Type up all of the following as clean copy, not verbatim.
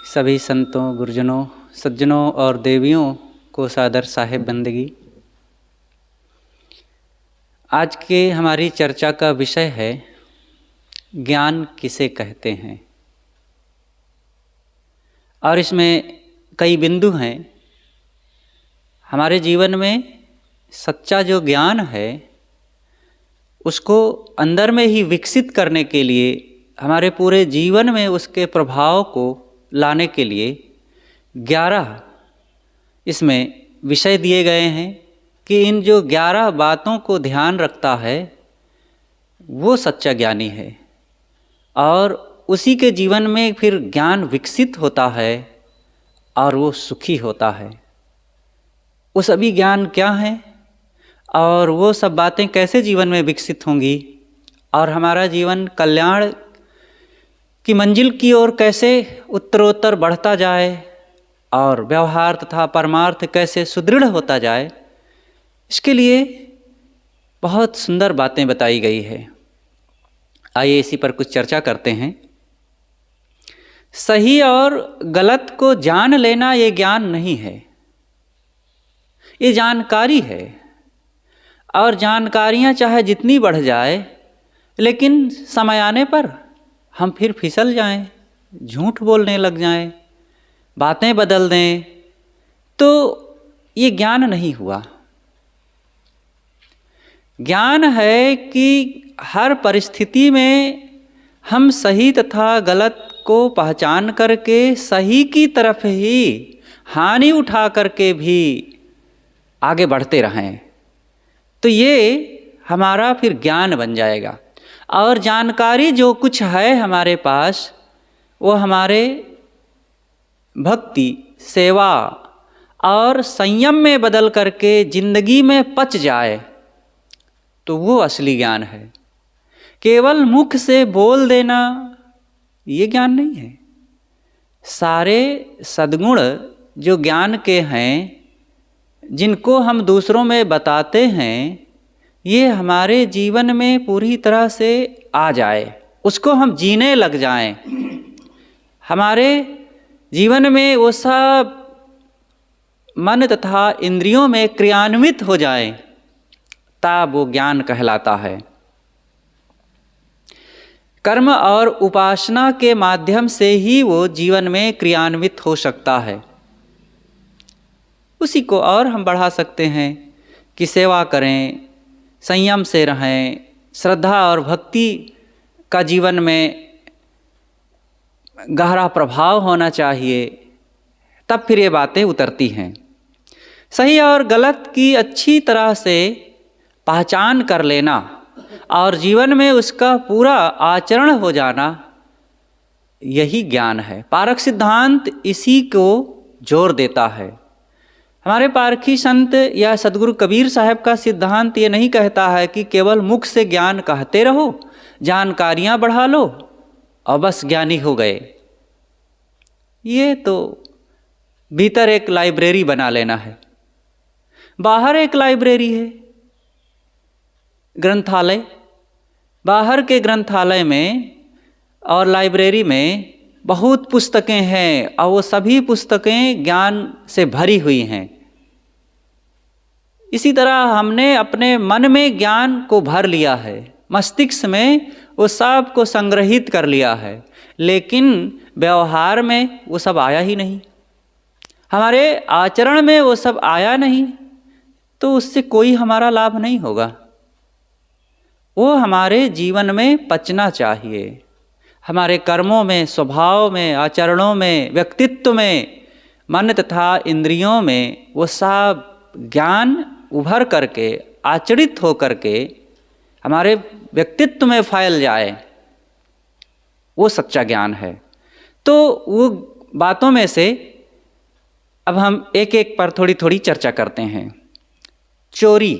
सभी संतों, गुरुजनों, सज्जनों और देवियों को सादर साहिब बंदगी। आज के हमारी चर्चा का विषय है ज्ञान किसे कहते हैं। और इसमें कई बिंदु हैं। हमारे जीवन में सच्चा जो ज्ञान है उसको अंदर में ही विकसित करने के लिए, हमारे पूरे जीवन में उसके प्रभाव को लाने के लिए 11 इसमें विषय दिए गए हैं कि इन जो 11 बातों को ध्यान रखता है वो सच्चा ज्ञानी है और उसी के जीवन में फिर ज्ञान विकसित होता है और वो सुखी होता है। वो सभी ज्ञान क्या हैं और वो सब बातें कैसे जीवन में विकसित होंगी और हमारा जीवन कल्याण की मंजिल की ओर कैसे उत्तरोत्तर बढ़ता जाए और व्यवहार तथा परमार्थ कैसे सुदृढ़ होता जाए, इसके लिए बहुत सुंदर बातें बताई गई है। आइए इसी पर कुछ चर्चा करते हैं। सही और गलत को जान लेना ये ज्ञान नहीं है, ये जानकारी है। और जानकारियाँ चाहे जितनी बढ़ जाए, लेकिन समय आने पर हम फिर फिसल जाएं, झूठ बोलने लग जाएं, बातें बदल दें, तो ये ज्ञान नहीं हुआ। ज्ञान है कि हर परिस्थिति में हम सही तथा गलत को पहचान करके सही की तरफ ही हानि उठा करके भी आगे बढ़ते रहें, तो ये हमारा फिर ज्ञान बन जाएगा। और जानकारी जो कुछ है हमारे पास, वो हमारे भक्ति, सेवा और संयम में बदल करके जिंदगी में पच जाए, तो वो असली ज्ञान है। केवल मुख से बोल देना ये ज्ञान नहीं है। सारे सद्गुण जो ज्ञान के हैं, जिनको हम दूसरों में बताते हैं, ये हमारे जीवन में पूरी तरह से आ जाए, उसको हम जीने लग जाएं, हमारे जीवन में वो सब मन तथा इंद्रियों में क्रियान्वित हो जाएं, तब वो ज्ञान कहलाता है। कर्म और उपासना के माध्यम से ही वो जीवन में क्रियान्वित हो सकता है। उसी को और हम बढ़ा सकते हैं कि सेवा करें, संयम से रहें, श्रद्धा और भक्ति का जीवन में गहरा प्रभाव होना चाहिए, तब फिर ये बातें उतरती हैं। सही और गलत की अच्छी तरह से पहचान कर लेना और जीवन में उसका पूरा आचरण हो जाना, यही ज्ञान है। पारक सिद्धांत इसी को जोर देता है। हमारे पारखी संत या सदगुरु कबीर साहब का सिद्धांत ये नहीं कहता है कि केवल मुख से ज्ञान कहते रहो, जानकारियाँ बढ़ा लो और बस ज्ञानी हो गए। ये तो भीतर एक लाइब्रेरी बना लेना है, बाहर एक लाइब्रेरी है, ग्रंथालय। बाहर के ग्रंथालय में और लाइब्रेरी में बहुत पुस्तकें हैं और वो सभी पुस्तकें ज्ञान से भरी हुई हैं। इसी तरह हमने अपने मन में ज्ञान को भर लिया है, मस्तिष्क में वो सब को संग्रहित कर लिया है, लेकिन व्यवहार में वो सब आया ही नहीं, हमारे आचरण में वो सब आया नहीं, तो उससे कोई हमारा लाभ नहीं होगा। वो हमारे जीवन में पचना चाहिए। हमारे कर्मों में, स्वभाव में, आचरणों में, व्यक्तित्व में, मन तथा इंद्रियों में वो सब ज्ञान उभर करके, आचरित हो करके हमारे व्यक्तित्व में फैल जाए, वो सच्चा ज्ञान है। तो वो बातों में से अब हम एक एक पर थोड़ी थोड़ी चर्चा करते हैं। चोरी,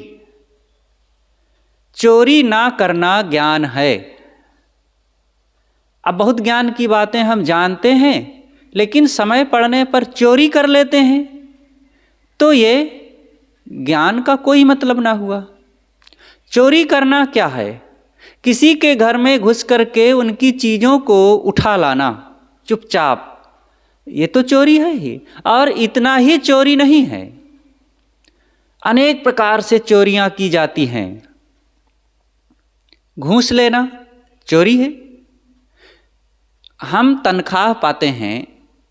चोरी ना करना ज्ञान है। अब बहुत ज्ञान की बातें हम जानते हैं, लेकिन समय पड़ने पर चोरी कर लेते हैं, तो ये ज्ञान का कोई मतलब ना हुआ। चोरी करना क्या है? किसी के घर में घुस करके उनकी चीज़ों को उठा लाना चुपचाप, ये तो चोरी है ही। और इतना ही चोरी नहीं है, अनेक प्रकार से चोरियां की जाती हैं। घूस लेना चोरी है। हम तनख्वाह पाते हैं,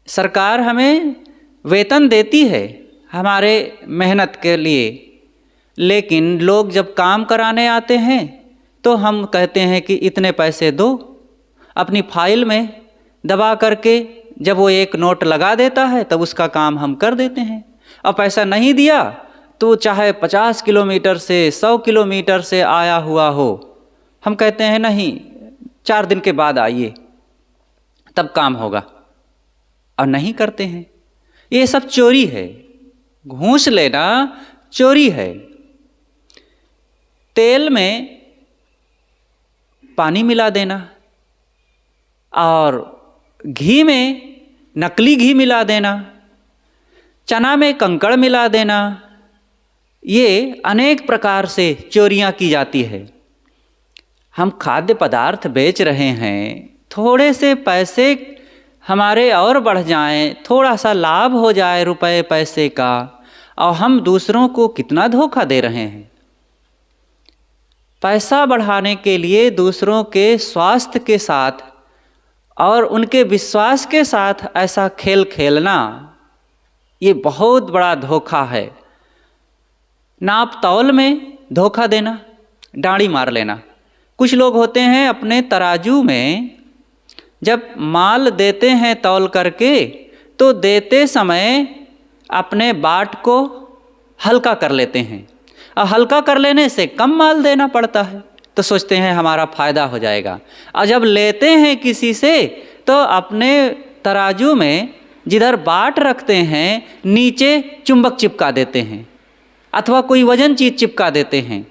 सरकार हमें वेतन देती है हमारे मेहनत के लिए, लेकिन लोग जब काम कराने आते हैं तो हम कहते हैं कि इतने पैसे दो, अपनी फाइल में दबा करके जब वो एक नोट लगा देता है तब उसका काम हम कर देते हैं। और पैसा नहीं दिया तो चाहे 50 किलोमीटर से 100 किलोमीटर से आया हुआ हो, हम कहते हैं नहीं 4 दिन के बाद आइए तब काम होगा, और नहीं करते हैं। ये सब चोरी है। घूस लेना चोरी है। तेल में पानी मिला देना और घी में नकली घी मिला देना, चना में कंकड़ मिला देना, ये अनेक प्रकार से चोरियां की जाती है। हम खाद्य पदार्थ बेच रहे हैं, थोड़े से पैसे हमारे और बढ़ जाएं, थोड़ा सा लाभ हो जाए रुपए पैसे का, और हम दूसरों को कितना धोखा दे रहे हैं। पैसा बढ़ाने के लिए दूसरों के स्वास्थ्य के साथ और उनके विश्वास के साथ ऐसा खेल खेलना, ये बहुत बड़ा धोखा है। नाप तौल में धोखा देना, डांडी मार लेना। कुछ लोग होते हैं अपने तराजू में जब माल देते हैं तौल करके, तो देते समय अपने बाट को हल्का कर लेते हैं, और हल्का कर लेने से कम माल देना पड़ता है, तो सोचते हैं हमारा फ़ायदा हो जाएगा। और जब लेते हैं किसी से तो अपने तराजू में जिधर बाट रखते हैं नीचे चुंबक चिपका देते हैं अथवा कोई वजन चीज़ चिपका देते हैं,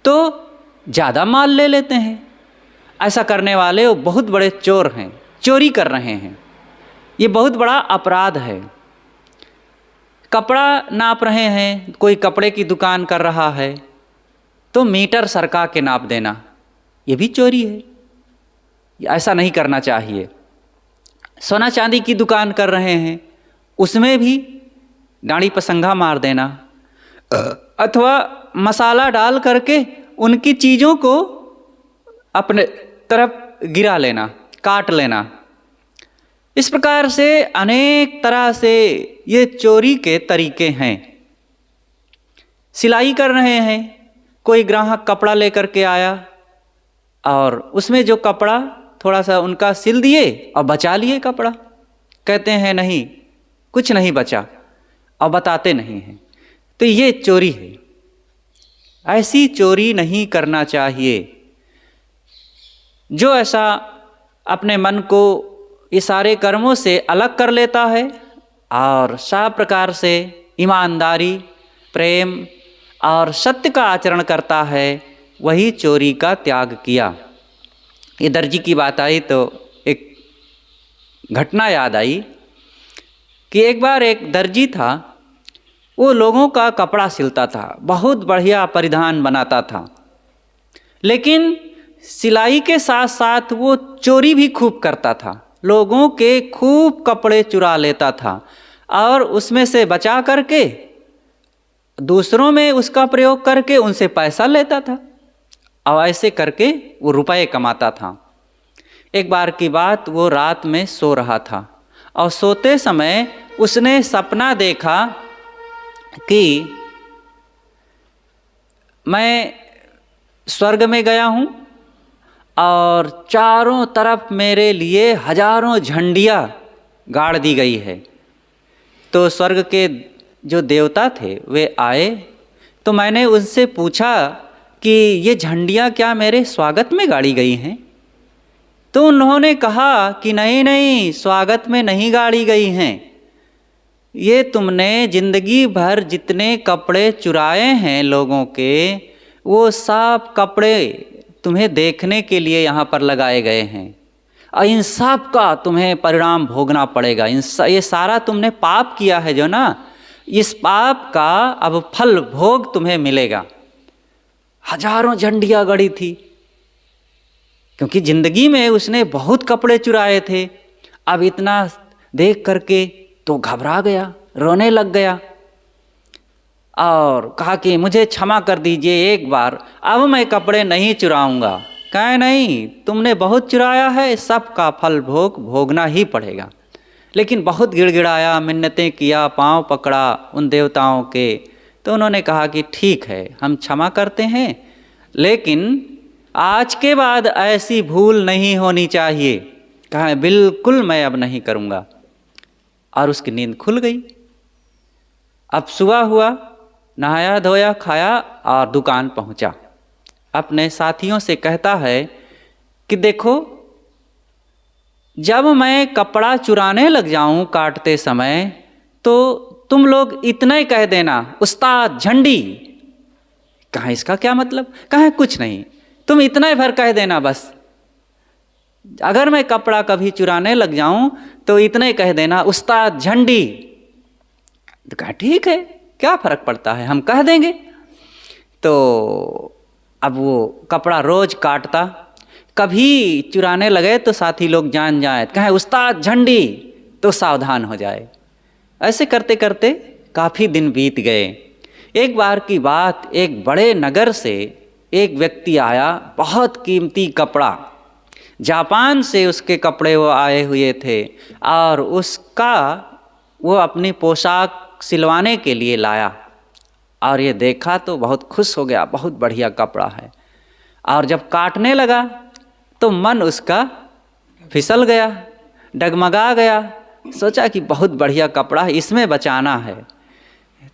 तो ज़्यादा माल ले लेते हैं। ऐसा करने वाले वो बहुत बड़े चोर हैं, चोरी कर रहे हैं। ये बहुत बड़ा अपराध है। कपड़ा नाप रहे हैं, कोई कपड़े की दुकान कर रहा है तो मीटर सरका के नाप देना, ये भी चोरी है। ऐसा नहीं करना चाहिए। सोना चांदी की दुकान कर रहे हैं, उसमें भी डांडी पसंगा मार देना, अथवा मसाला डाल करके उनकी चीज़ों को अपने तरफ गिरा लेना, काट लेना। इस प्रकार से अनेक तरह से ये चोरी के तरीके हैं। सिलाई कर रहे हैं, कोई ग्राहक कपड़ा लेकर के आया और उसमें जो कपड़ा थोड़ा सा उनका सिल दिए और बचा लिए कपड़ा, कहते हैं नहीं कुछ नहीं बचा, और बताते नहीं हैं, तो ये चोरी है। ऐसी चोरी नहीं करना चाहिए। जो ऐसा अपने मन को ये सारे कर्मों से अलग कर लेता है और सब प्रकार से ईमानदारी, प्रेम और सत्य का आचरण करता है, वही चोरी का त्याग किया। ये दर्जी की बात आई तो एक घटना याद आई कि एक बार एक दर्जी था, वो लोगों का कपड़ा सिलता था, बहुत बढ़िया परिधान बनाता था, लेकिन सिलाई के साथ साथ वो चोरी भी खूब करता था। लोगों के खूब कपड़े चुरा लेता था और उसमें से बचा करके दूसरों में उसका प्रयोग करके उनसे पैसा लेता था, और ऐसे करके वो रुपए कमाता था। एक बार की बात, वो रात में सो रहा था और सोते समय उसने सपना देखा कि मैं स्वर्ग में गया हूँ और चारों तरफ मेरे लिए हजारों झंडियाँ गाड़ दी गई है। तो स्वर्ग के जो देवता थे वे आए, तो मैंने उनसे पूछा कि ये झंडियाँ क्या मेरे स्वागत में गाड़ी गई हैं? तो उन्होंने कहा कि नहीं नहीं, स्वागत में नहीं गाड़ी गई हैं, ये तुमने जिंदगी भर जितने कपड़े चुराए हैं लोगों के, वो सब कपड़े तुम्हें देखने के लिए यहाँ पर लगाए गए हैं, और इन सब का तुम्हें परिणाम भोगना पड़ेगा। ये सारा तुमने पाप किया है जो ना, इस पाप का अब फल भोग तुम्हें मिलेगा। हजारों झंडियाँ गड़ी थी, क्योंकि जिंदगी में उसने बहुत कपड़े चुराए थे। अब इतना देख करके तो घबरा गया, रोने लग गया और कहा कि मुझे क्षमा कर दीजिए एक बार, अब मैं कपड़े नहीं चुराऊंगा। कहे नहीं, तुमने बहुत चुराया है, सबका फल भोगना ही पड़ेगा। लेकिन बहुत गिड़गिड़ाया, मिन्नतें किया, पांव पकड़ा उन देवताओं के। तो उन्होंने कहा कि ठीक है, हम क्षमा करते हैं, लेकिन आज के बाद ऐसी भूल नहीं होनी चाहिए। कहा बिल्कुल मैं अब नहीं करूँगा। और उसकी नींद खुल गई। अब सुबह हुआ, नहाया धोया, खाया और दुकान पहुँचा। अपने साथियों से कहता है कि देखो, जब मैं कपड़ा चुराने लग जाऊं काटते समय, तो तुम लोग इतना ही कह देना, उस्ताद झंडी। कहाँ इसका क्या मतलब? कहाँ कुछ नहीं, तुम इतना ही भर कह देना बस। अगर मैं कपड़ा कभी चुराने लग जाऊं तो इतना ही कह देना, उस्ताद झंडी। तो कहा ठीक है, क्या फर्क पड़ता है, हम कह देंगे। तो अब वो कपड़ा रोज काटता, कभी चुराने लगे तो साथी लोग जान जाए, कहें उस्ताद झंडी, तो सावधान हो जाए। ऐसे करते करते काफ़ी दिन बीत गए। एक बार की बात, एक बड़े नगर से एक व्यक्ति आया, बहुत कीमती कपड़ा, जापान से उसके कपड़े वो आए हुए थे और उसका वो अपनी पोशाक सिलवाने के लिए लाया। और ये देखा तो बहुत खुश हो गया, बहुत बढ़िया कपड़ा है। और जब काटने लगा तो मन उसका फिसल गया, डगमगा गया। सोचा कि बहुत बढ़िया कपड़ा है, इसमें बचाना है।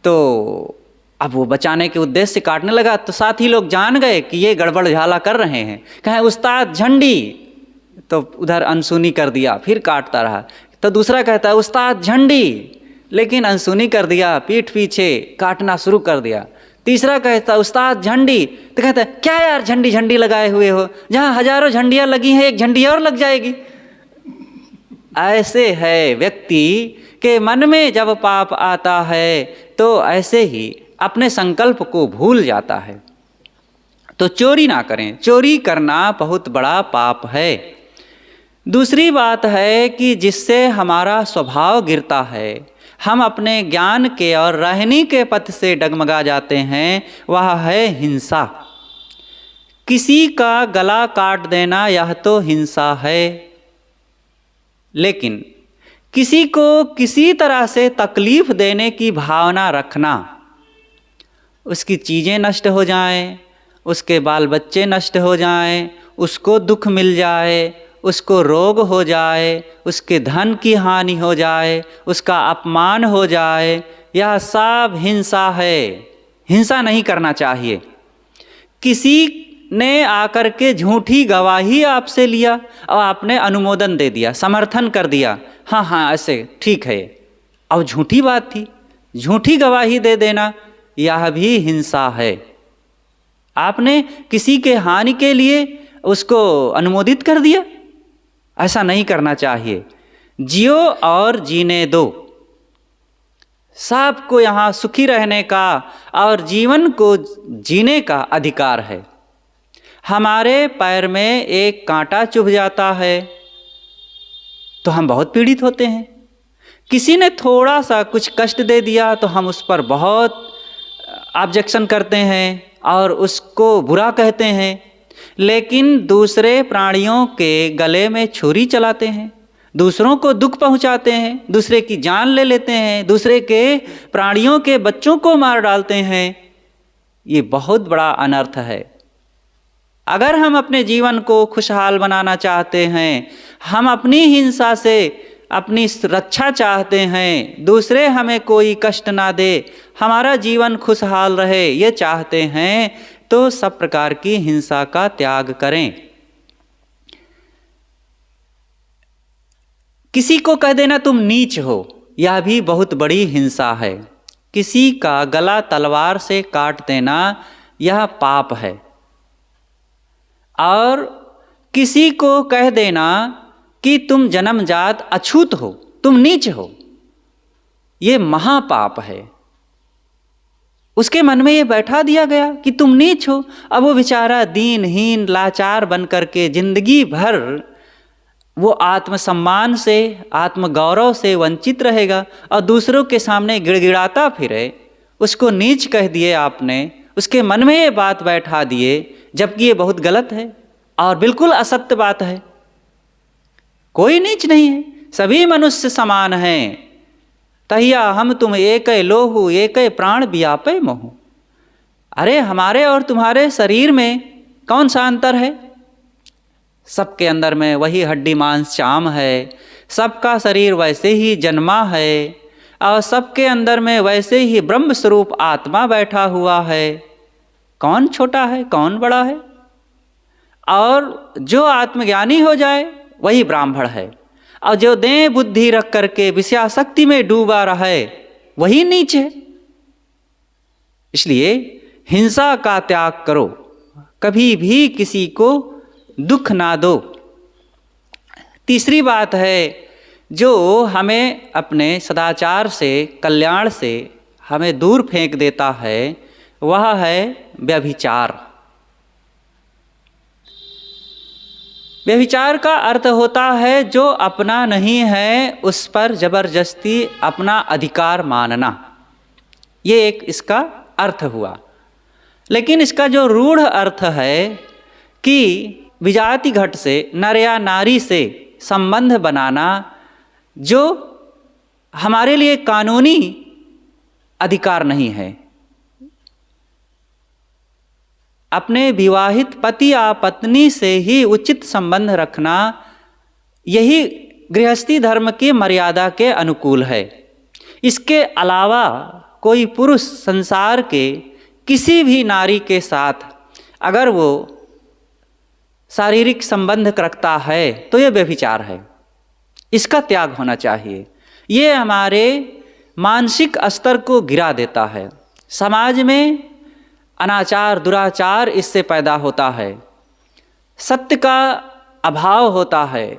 तो अब वो बचाने के उद्देश्य से काटने लगा तो साथी लोग जान गए कि ये गड़बड़ झाला कर रहे हैं। कहें उस्ताद झंडी, तो उधर अनसुनी कर दिया, फिर काटता रहा। तो दूसरा कहता है उस्ताद झंडी, लेकिन अनसुनी कर दिया, पीठ पीछे काटना शुरू कर दिया। तीसरा कहता उस्ताद झंडी, तो कहता है क्या यार झंडी झंडी लगाए हुए हो, जहाँ हजारों झंडियाँ लगी हैं एक झंडी और लग जाएगी। ऐसे है व्यक्ति के मन में जब पाप आता है तो ऐसे ही अपने संकल्प को भूल जाता है। तो चोरी ना करें, चोरी करना बहुत बड़ा पाप है। दूसरी बात है कि जिससे हमारा स्वभाव गिरता है, हम अपने ज्ञान के और रहनी के पथ से डगमगा जाते हैं, वह है हिंसा। किसी का गला काट देना यह तो हिंसा है, लेकिन किसी को किसी तरह से तकलीफ देने की भावना रखना, उसकी चीज़ें नष्ट हो जाएं, उसके बाल बच्चे नष्ट हो जाएं, उसको दुख मिल जाए, उसको रोग हो जाए, उसके धन की हानि हो जाए, उसका अपमान हो जाए, यह सब हिंसा है। हिंसा नहीं करना चाहिए। किसी ने आकर के झूठी गवाही आपसे लिया और आपने अनुमोदन दे दिया, समर्थन कर दिया, हाँ हाँ ऐसे ठीक है, और झूठी बात थी, झूठी गवाही दे देना यह भी हिंसा है। आपने किसी के हानि के लिए उसको अनुमोदित कर दिया, ऐसा नहीं करना चाहिए। जियो और जीने दो, सबको यहाँ सुखी रहने का और जीवन को जीने का अधिकार है। हमारे पैर में एक कांटा चुभ जाता है तो हम बहुत पीड़ित होते हैं। किसी ने थोड़ा सा कुछ कष्ट दे दिया तो हम उस पर बहुत ऑब्जेक्शन करते हैं और उसको बुरा कहते हैं। लेकिन दूसरे प्राणियों के गले में छुरी चलाते हैं, दूसरों को दुख पहुंचाते हैं, दूसरे की जान ले लेते हैं, दूसरे के प्राणियों के बच्चों को मार डालते हैं, ये बहुत बड़ा अनर्थ है। अगर हम अपने जीवन को खुशहाल बनाना चाहते हैं, हम अपनी हिंसा से अपनी रक्षा चाहते हैं, दूसरे हमें कोई कष्ट ना दे, हमारा जीवन खुशहाल रहे, ये चाहते हैं, तो सब प्रकार की हिंसा का त्याग करें। किसी को कह देना तुम नीच हो, यह भी बहुत बड़ी हिंसा है। किसी का गला तलवार से काट देना यह पाप है। और किसी को कह देना कि तुम जन्मजात अछूत हो, तुम नीच हो, ये महापाप है। उसके मन में ये बैठा दिया गया कि तुम नीच हो। अब वो बेचारा दीनहीन लाचार बन करके जिंदगी भर वो आत्मसम्मान से, आत्मगौरव से वंचित रहेगा और दूसरों के सामने गिड़गिड़ाता फिरे, उसको नीच कह दिए आपने, उसके मन में ये बात बैठा दिए, जबकि ये बहुत गलत है और बिल्कुल असत्य बात है। कोई नीच नहीं है, सभी मनुष्य समान हैं। तहिया हम तुम एक लोहु एक प्राण व्यापै मोहु। अरे हमारे और तुम्हारे शरीर में कौन सा अंतर है? सबके अंदर में वही हड्डी मांस चाम है, सबका शरीर वैसे ही जन्मा है और सबके अंदर में वैसे ही ब्रह्म स्वरूप आत्मा बैठा हुआ है। कौन छोटा है, कौन बड़ा है? और जो आत्मज्ञानी हो जाए वही ब्राह्मण है, और जो देह बुद्धि रख करके विषयाशक्ति में डूबा रहे वही नीच है। इसलिए हिंसा का त्याग करो, कभी भी किसी को दुख ना दो। तीसरी बात है जो हमें अपने सदाचार से, कल्याण से हमें दूर फेंक देता है, वह है व्यभिचार। व्यभिचार का अर्थ होता है जो अपना नहीं है उस पर जबरदस्ती अपना अधिकार मानना, ये एक इसका अर्थ हुआ। लेकिन इसका जो रूढ़ अर्थ है कि विजाति घट से, नर या नारी से संबंध बनाना, जो हमारे लिए कानूनी अधिकार नहीं है। अपने विवाहित पति या पत्नी से ही उचित संबंध रखना, यही गृहस्थी धर्म की मर्यादा के अनुकूल है। इसके अलावा कोई पुरुष संसार के किसी भी नारी के साथ अगर वो शारीरिक संबंध रखता है तो ये व्यभिचार है, इसका त्याग होना चाहिए। ये हमारे मानसिक स्तर को गिरा देता है। समाज में अनाचार, दुराचार इससे पैदा होता है, सत्य का अभाव होता है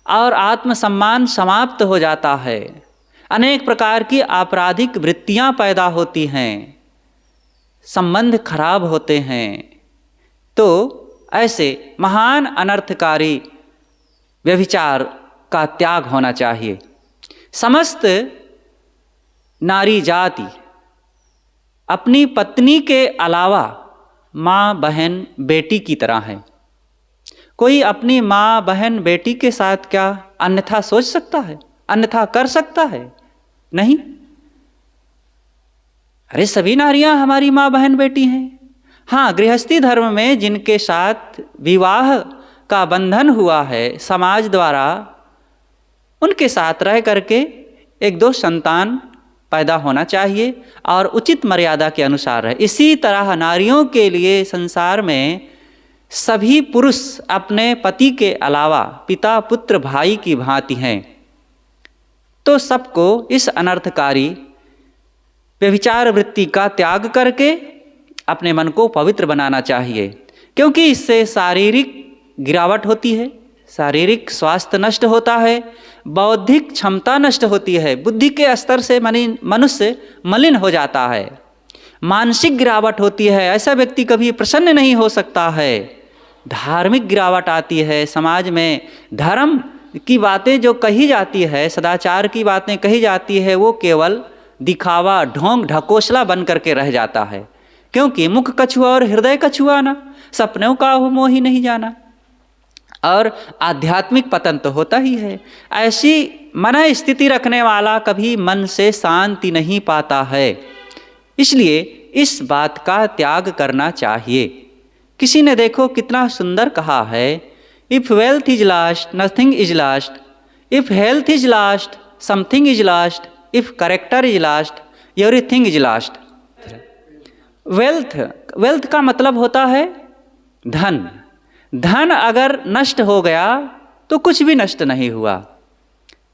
और आत्मसम्मान समाप्त हो जाता है। अनेक प्रकार की आपराधिक वृत्तियां पैदा होती हैं, संबंध खराब होते हैं। तो ऐसे महान अनर्थकारी व्यभिचार का त्याग होना चाहिए। समस्त नारी जाति अपनी पत्नी के अलावा माँ, बहन, बेटी की तरह है। कोई अपनी माँ, बहन, बेटी के साथ क्या अन्यथा सोच सकता है, अन्यथा कर सकता है? नहीं। अरे सभी नारियां हमारी माँ, बहन, बेटी हैं। हाँ, गृहस्थी धर्म में जिनके साथ विवाह का बंधन हुआ है समाज द्वारा, उनके साथ रह करके एक दो संतान पैदा होना चाहिए और उचित मर्यादा के अनुसार है। इसी तरह नारियों के लिए संसार में सभी पुरुष अपने पति के अलावा पिता, पुत्र, भाई की भांति हैं। तो सबको इस अनर्थकारी व्यभिचार वृत्ति का त्याग करके अपने मन को पवित्र बनाना चाहिए, क्योंकि इससे शारीरिक गिरावट होती है, शारीरिक स्वास्थ्य नष्ट होता है, बौद्धिक क्षमता नष्ट होती है, बुद्धि के स्तर से मनुष्य मलिन हो जाता है, मानसिक गिरावट होती है, ऐसा व्यक्ति कभी प्रसन्न नहीं हो सकता है। धार्मिक गिरावट आती है, समाज में धर्म की बातें जो कही जाती है, सदाचार की बातें कही जाती है, वो केवल दिखावा, ढोंग ढकोसला बन करके रह जाता है। क्योंकि मुख कछुआ और हृदय कछुआना, सपनों का हो मोह ही नहीं जाना। और आध्यात्मिक पतन तो होता ही है। ऐसी मन स्थिति रखने वाला कभी मन से शांति नहीं पाता है। इसलिए इस बात का त्याग करना चाहिए। किसी ने देखो कितना सुंदर कहा है, if wealth is last nothing is last, if health is last something is last, if character is last everything is last. Wealth का मतलब होता है धन। धन अगर नष्ट हो गया तो कुछ भी नष्ट नहीं हुआ,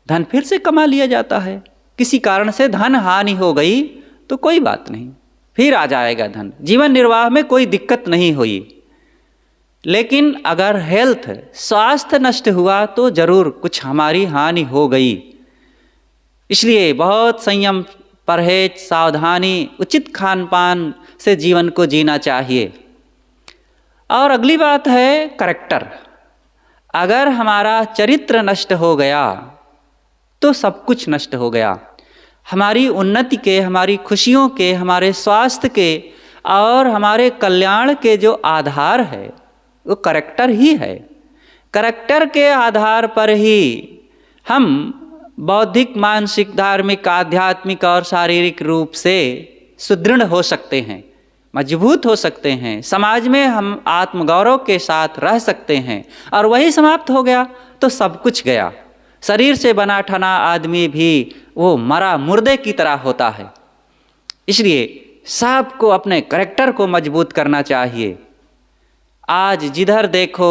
धन फिर से कमा लिया जाता है। किसी कारण से धन हानि हो गई तो कोई बात नहीं, फिर आ जाएगा धन, जीवन निर्वाह में कोई दिक्कत नहीं हुई। लेकिन अगर हेल्थ, स्वास्थ्य नष्ट हुआ तो जरूर कुछ हमारी हानि हो गई। इसलिए बहुत संयम, परहेज, सावधानी, उचित खान पान से जीवन को जीना चाहिए। और अगली बात है करेक्टर। अगर हमारा चरित्र नष्ट हो गया तो सब कुछ नष्ट हो गया। हमारी उन्नति के, हमारी खुशियों के, हमारे स्वास्थ्य के और हमारे कल्याण के जो आधार है वो कैरेक्टर ही है। कैरेक्टर के आधार पर ही हम बौद्धिक, मानसिक, धार्मिक, आध्यात्मिक और शारीरिक रूप से सुदृढ़ हो सकते हैं, मजबूत हो सकते हैं, समाज में हम आत्मगौरव के साथ रह सकते हैं। और वही समाप्त हो गया तो सब कुछ गया। शरीर से बना ठना आदमी भी वो मरा मुर्दे की तरह होता है। इसलिए सबको अपने कैरेक्टर को मजबूत करना चाहिए। आज जिधर देखो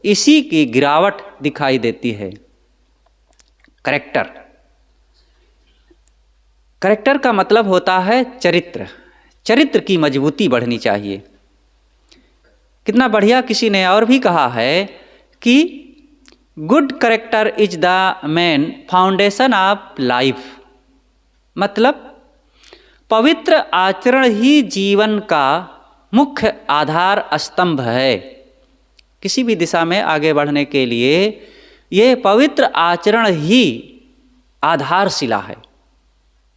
इसी की गिरावट दिखाई देती है। कैरेक्टर, कैरेक्टर का मतलब होता है चरित्र। चरित्र की मजबूती बढ़नी चाहिए। कितना बढ़िया किसी ने और भी कहा है कि good character is the main foundation of life. मतलब पवित्र आचरण ही जीवन का मुख्य आधार स्तंभ है। किसी भी दिशा में आगे बढ़ने के लिए ये पवित्र आचरण ही आधारशिला है।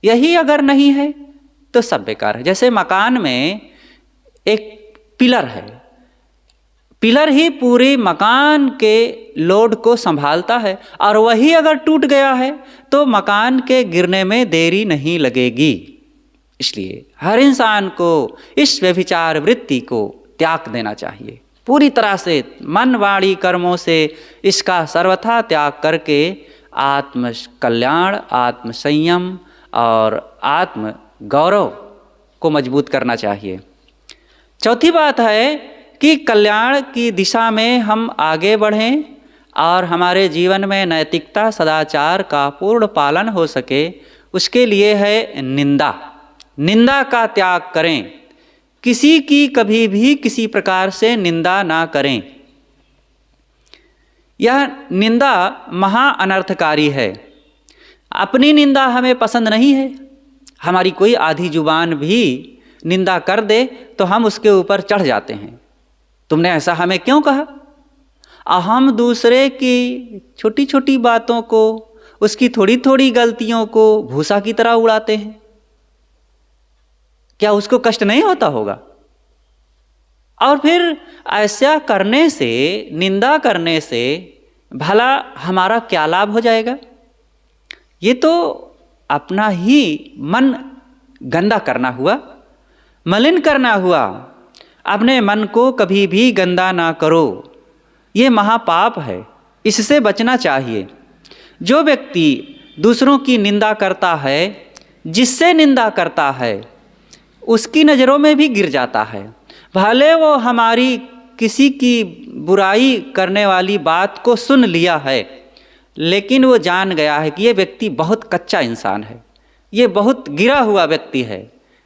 यही अगर नहीं है तो सब बेकार है। जैसे मकान में एक पिलर है, पिलर ही पूरे मकान के लोड को संभालता है, और वही अगर टूट गया है तो मकान के गिरने में देरी नहीं लगेगी। इसलिए हर इंसान को इस व्यभिचार वृत्ति को त्याग देना चाहिए पूरी तरह से, मन वाणी कर्मों से इसका सर्वथा त्याग करके आत्म कल्याण, आत्म संयम और आत्म गौरव को मजबूत करना चाहिए। चौथी बात है कि कल्याण की दिशा में हम आगे बढ़ें और हमारे जीवन में नैतिकता, सदाचार का पूर्ण पालन हो सके, उसके लिए है निंदा। निंदा का त्याग करें। किसी की कभी भी किसी प्रकार से निंदा ना करें। यह निंदा महा अनर्थकारी है। अपनी निंदा हमें पसंद नहीं है। हमारी कोई आधी जुबान भी निंदा कर दे तो हम उसके ऊपर चढ़ जाते हैं। तुमने ऐसा हमें क्यों कहा? हम दूसरे की छोटी छोटी बातों को, उसकी थोड़ी थोड़ी गलतियों को भूसा की तरह उड़ाते हैं। क्या उसको कष्ट नहीं होता होगा? और फिर ऐसा करने से, निंदा करने से भला हमारा क्या लाभ हो जाएगा? ये तो अपना ही मन गंदा करना हुआ, मलिन करना हुआ। अपने मन को कभी भी गंदा ना करो, ये महापाप है, इससे बचना चाहिए। जो व्यक्ति दूसरों की निंदा करता है, जिससे निंदा करता है, उसकी नज़रों में भी गिर जाता है। भले वो हमारी किसी की बुराई करने वाली बात को सुन लिया है, लेकिन वो जान गया है कि ये व्यक्ति बहुत कच्चा इंसान है, ये बहुत गिरा हुआ व्यक्ति है।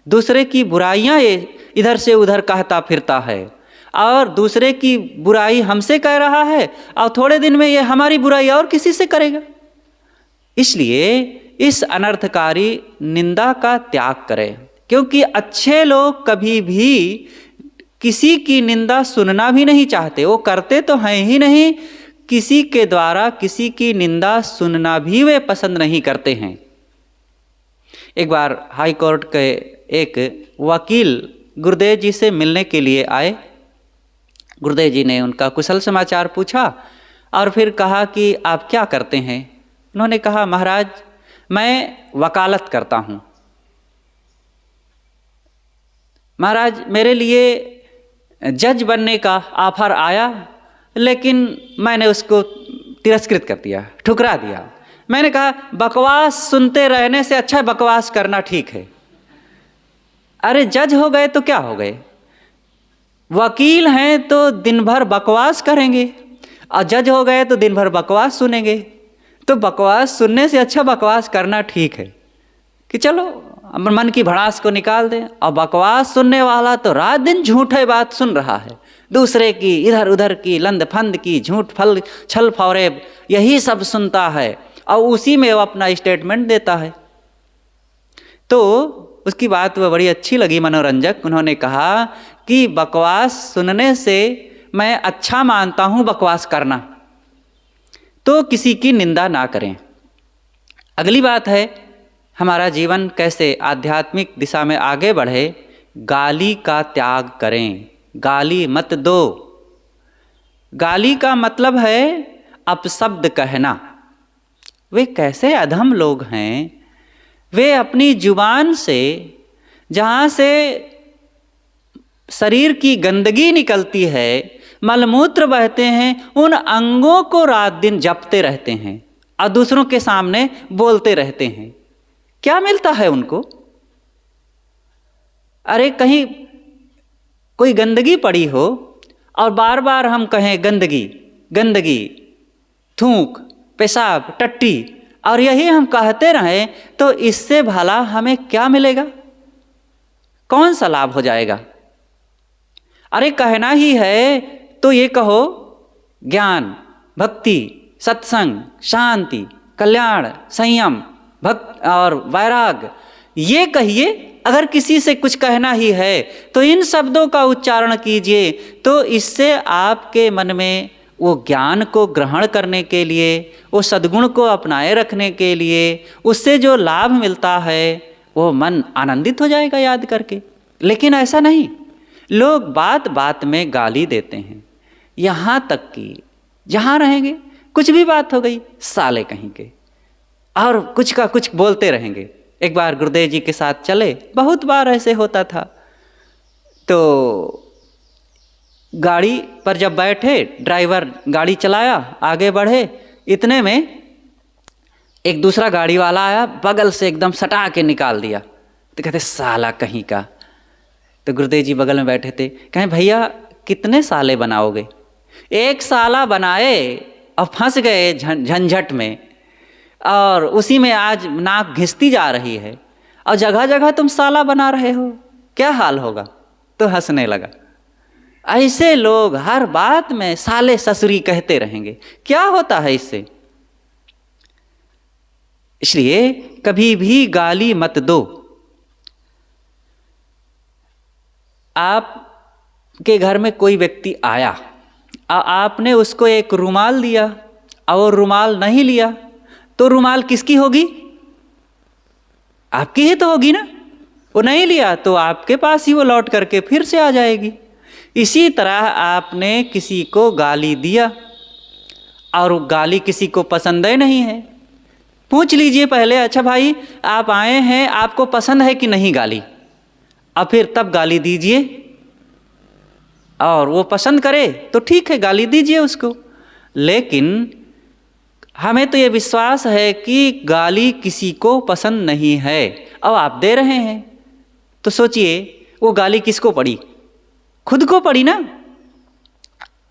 दूसरे की बुराइयां ये इधर से उधर कहता फिरता है, और दूसरे की बुराई हमसे कह रहा है, और थोड़े दिन में ये हमारी बुराई और किसी से करेगा। इसलिए इस अनर्थकारी निंदा का त्याग करें, क्योंकि अच्छे लोग कभी भी किसी की निंदा सुनना भी नहीं चाहते। वो करते तो हैं ही नहीं, किसी के द्वारा किसी की निंदा सुनना भी वे पसंद नहीं करते हैं। एक बार हाई कोर्ट के एक वकील गुरुदेव जी से मिलने के लिए आए। गुरुदेव जी ने उनका कुशल समाचार पूछा और फिर कहा कि आप क्या करते हैं? उन्होंने कहा, महाराज मैं वकालत करता हूँ। महाराज मेरे लिए जज बनने का ऑफर आया, लेकिन मैंने उसको तिरस्कृत कर दिया, ठुकरा दिया। मैंने कहा बकवास सुनते रहने से अच्छा बकवास करना ठीक है। अरे जज हो गए तो क्या हो गए, वकील हैं तो दिन भर बकवास करेंगे, और जज हो गए तो दिन भर बकवास सुनेंगे। तो बकवास सुनने से अच्छा बकवास करना ठीक है कि चलो मन की भड़ास को निकाल दें। और बकवास सुनने वाला तो रात दिन झूठे बात सुन रहा है, दूसरे की इधर उधर की लंद फंद की झूठ फल छल फौरेब यही सब सुनता है, और उसी में वो अपना स्टेटमेंट देता है। तो उसकी बात वो बड़ी अच्छी लगी, मनोरंजक। उन्होंने कहा कि बकवास सुनने से मैं अच्छा मानता हूँ बकवास करना, तो किसी की निंदा ना करें। अगली बात है हमारा जीवन कैसे आध्यात्मिक दिशा में आगे बढ़े। गाली का त्याग करें, गाली मत दो। गाली का मतलब है अपशब्द कहना। वे कैसे अधम लोग हैं, वे अपनी जुबान से जहाँ से शरीर की गंदगी निकलती है, मलमूत्र बहते हैं, उन अंगों को रात दिन जपते रहते हैं और दूसरों के सामने बोलते रहते हैं। क्या मिलता है उनको? अरे कहीं कोई गंदगी पड़ी हो और बार बार हम कहें गंदगी गंदगी, थूक, पेशाब, टट्टी, और यही हम कहते रहें तो इससे भला हमें क्या मिलेगा? कौन सा लाभ हो जाएगा? अरे कहना ही है तो ये कहो ज्ञान, भक्ति, सत्संग, शांति, कल्याण, संयम, भक्त और वैराग, ये कहिए। अगर किसी से कुछ कहना ही है तो इन शब्दों का उच्चारण कीजिए, तो इससे आपके मन में वो ज्ञान को ग्रहण करने के लिए, वो सद्गुण को अपनाए रखने के लिए, उससे जो लाभ मिलता है वो मन आनंदित हो जाएगा याद करके। लेकिन ऐसा नहीं, लोग बात बात में गाली देते हैं, यहाँ तक कि जहाँ रहेंगे कुछ भी बात हो गई साले कहीं के, और कुछ का कुछ बोलते रहेंगे। एक बार गुरुदेव जी के साथ चले, बहुत बार ऐसे होता था, तो गाड़ी पर जब बैठे, ड्राइवर गाड़ी चलाया, आगे बढ़े, इतने में एक दूसरा गाड़ी वाला आया, बगल से एकदम सटा के निकाल दिया। तो कहते साला कहीं का। तो गुरुदेव जी बगल में बैठे थे, कहें भैया कितने साले बनाओगे? एक साला बनाए और फंस गए झंझट में, और उसी में आज नाक घिसती जा रही है, और जगह जगह तुम साला बना रहे हो, क्या हाल होगा? तो हंसने लगा। ऐसे लोग हर बात में साले ससुरी कहते रहेंगे, क्या होता है इससे? इसलिए कभी भी गाली मत दो। आपके घर में कोई व्यक्ति आया और आपने उसको एक रुमाल दिया और रुमाल नहीं लिया, तो रुमाल किसकी होगी? आपकी ही तो होगी ना। वो नहीं लिया तो आपके पास ही वो लौट करके फिर से आ जाएगी। इसी तरह आपने किसी को गाली दिया और वो गाली किसी को पसंद ही नहीं है, पूछ लीजिए पहले, अच्छा भाई आप आए हैं, आपको पसंद है कि नहीं गाली, और फिर तब गाली दीजिए। और वो पसंद करे तो ठीक है, गाली दीजिए उसको। लेकिन हमें तो ये विश्वास है कि गाली किसी को पसंद नहीं है, और आप दे रहे हैं, तो सोचिए वो गाली किसको पड़ी? खुद को पड़ी ना।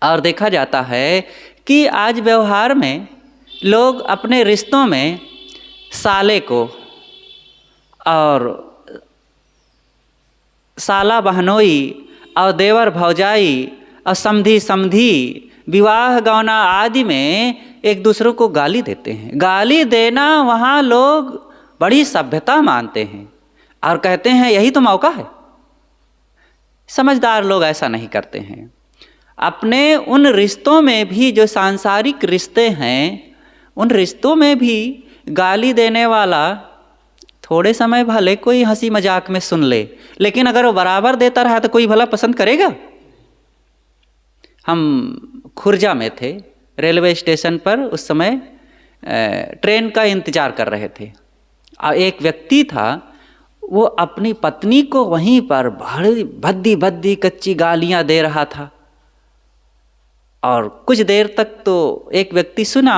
और देखा जाता है कि आज व्यवहार में लोग अपने रिश्तों में साले को और साला बहनोई और देवर भौजाई और समधी समधी, विवाह गौना आदि में एक दूसरों को गाली देते हैं। गाली देना वहाँ लोग बड़ी सभ्यता मानते हैं और कहते हैं यही तो मौका है। समझदार लोग ऐसा नहीं करते हैं। अपने उन रिश्तों में भी जो सांसारिक रिश्ते हैं, उन रिश्तों में भी गाली देने वाला थोड़े समय भले कोई हंसी मजाक में सुन ले, लेकिन अगर वो बराबर देता रहा तो कोई भला पसंद करेगा? हम खुर्जा में थे, रेलवे स्टेशन पर उस समय ट्रेन का इंतज़ार कर रहे थे, और एक व्यक्ति था, वो अपनी पत्नी को वहीं पर बड़ी भद्दी भद्दी कच्ची गालियां दे रहा था। और कुछ देर तक तो एक व्यक्ति सुना,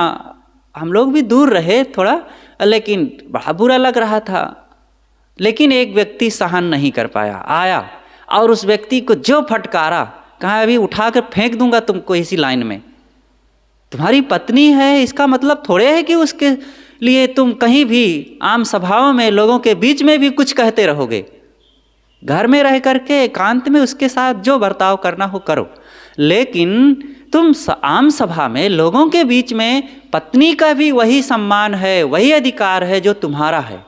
हम लोग भी दूर रहे थोड़ा, लेकिन बड़ा बुरा लग रहा था। लेकिन एक व्यक्ति सहन नहीं कर पाया, आया और उस व्यक्ति को जो फटकारा, कहा अभी उठा कर फेंक दूंगा तुमको इसी लाइन में। तुम्हारी पत्नी है, इसका मतलब थोड़े है कि उसके लिए तुम कहीं भी आम सभाओं में लोगों के बीच में भी कुछ कहते रहोगे। घर में रह करके एकांत में उसके साथ जो बर्ताव करना हो करो, लेकिन तुम आम सभा में लोगों के बीच में पत्नी का भी वही सम्मान है, वही अधिकार है जो तुम्हारा है,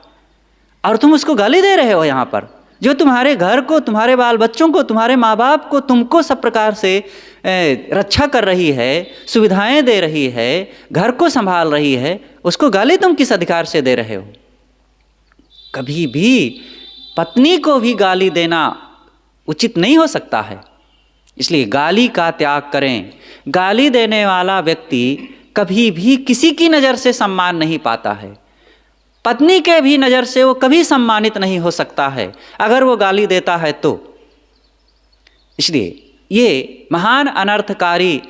और तुम उसको गाली दे रहे हो यहाँ पर। जो तुम्हारे घर को, तुम्हारे बाल बच्चों को, तुम्हारे माँ बाप को, तुमको सब प्रकार से रक्षा कर रही है, सुविधाएं दे रही है, घर को संभाल रही है, उसको गाली तुम किस अधिकार से दे रहे हो? कभी भी पत्नी को भी गाली देना उचित नहीं हो सकता है। इसलिए गाली का त्याग करें। गाली देने वाला व्यक्ति कभी भी किसी की नज़र से सम्मान नहीं पाता है। पत्नी के भी नज़र से वो कभी सम्मानित नहीं हो सकता है अगर वो गाली देता है तो। इसलिए ये महान अनर्थकारी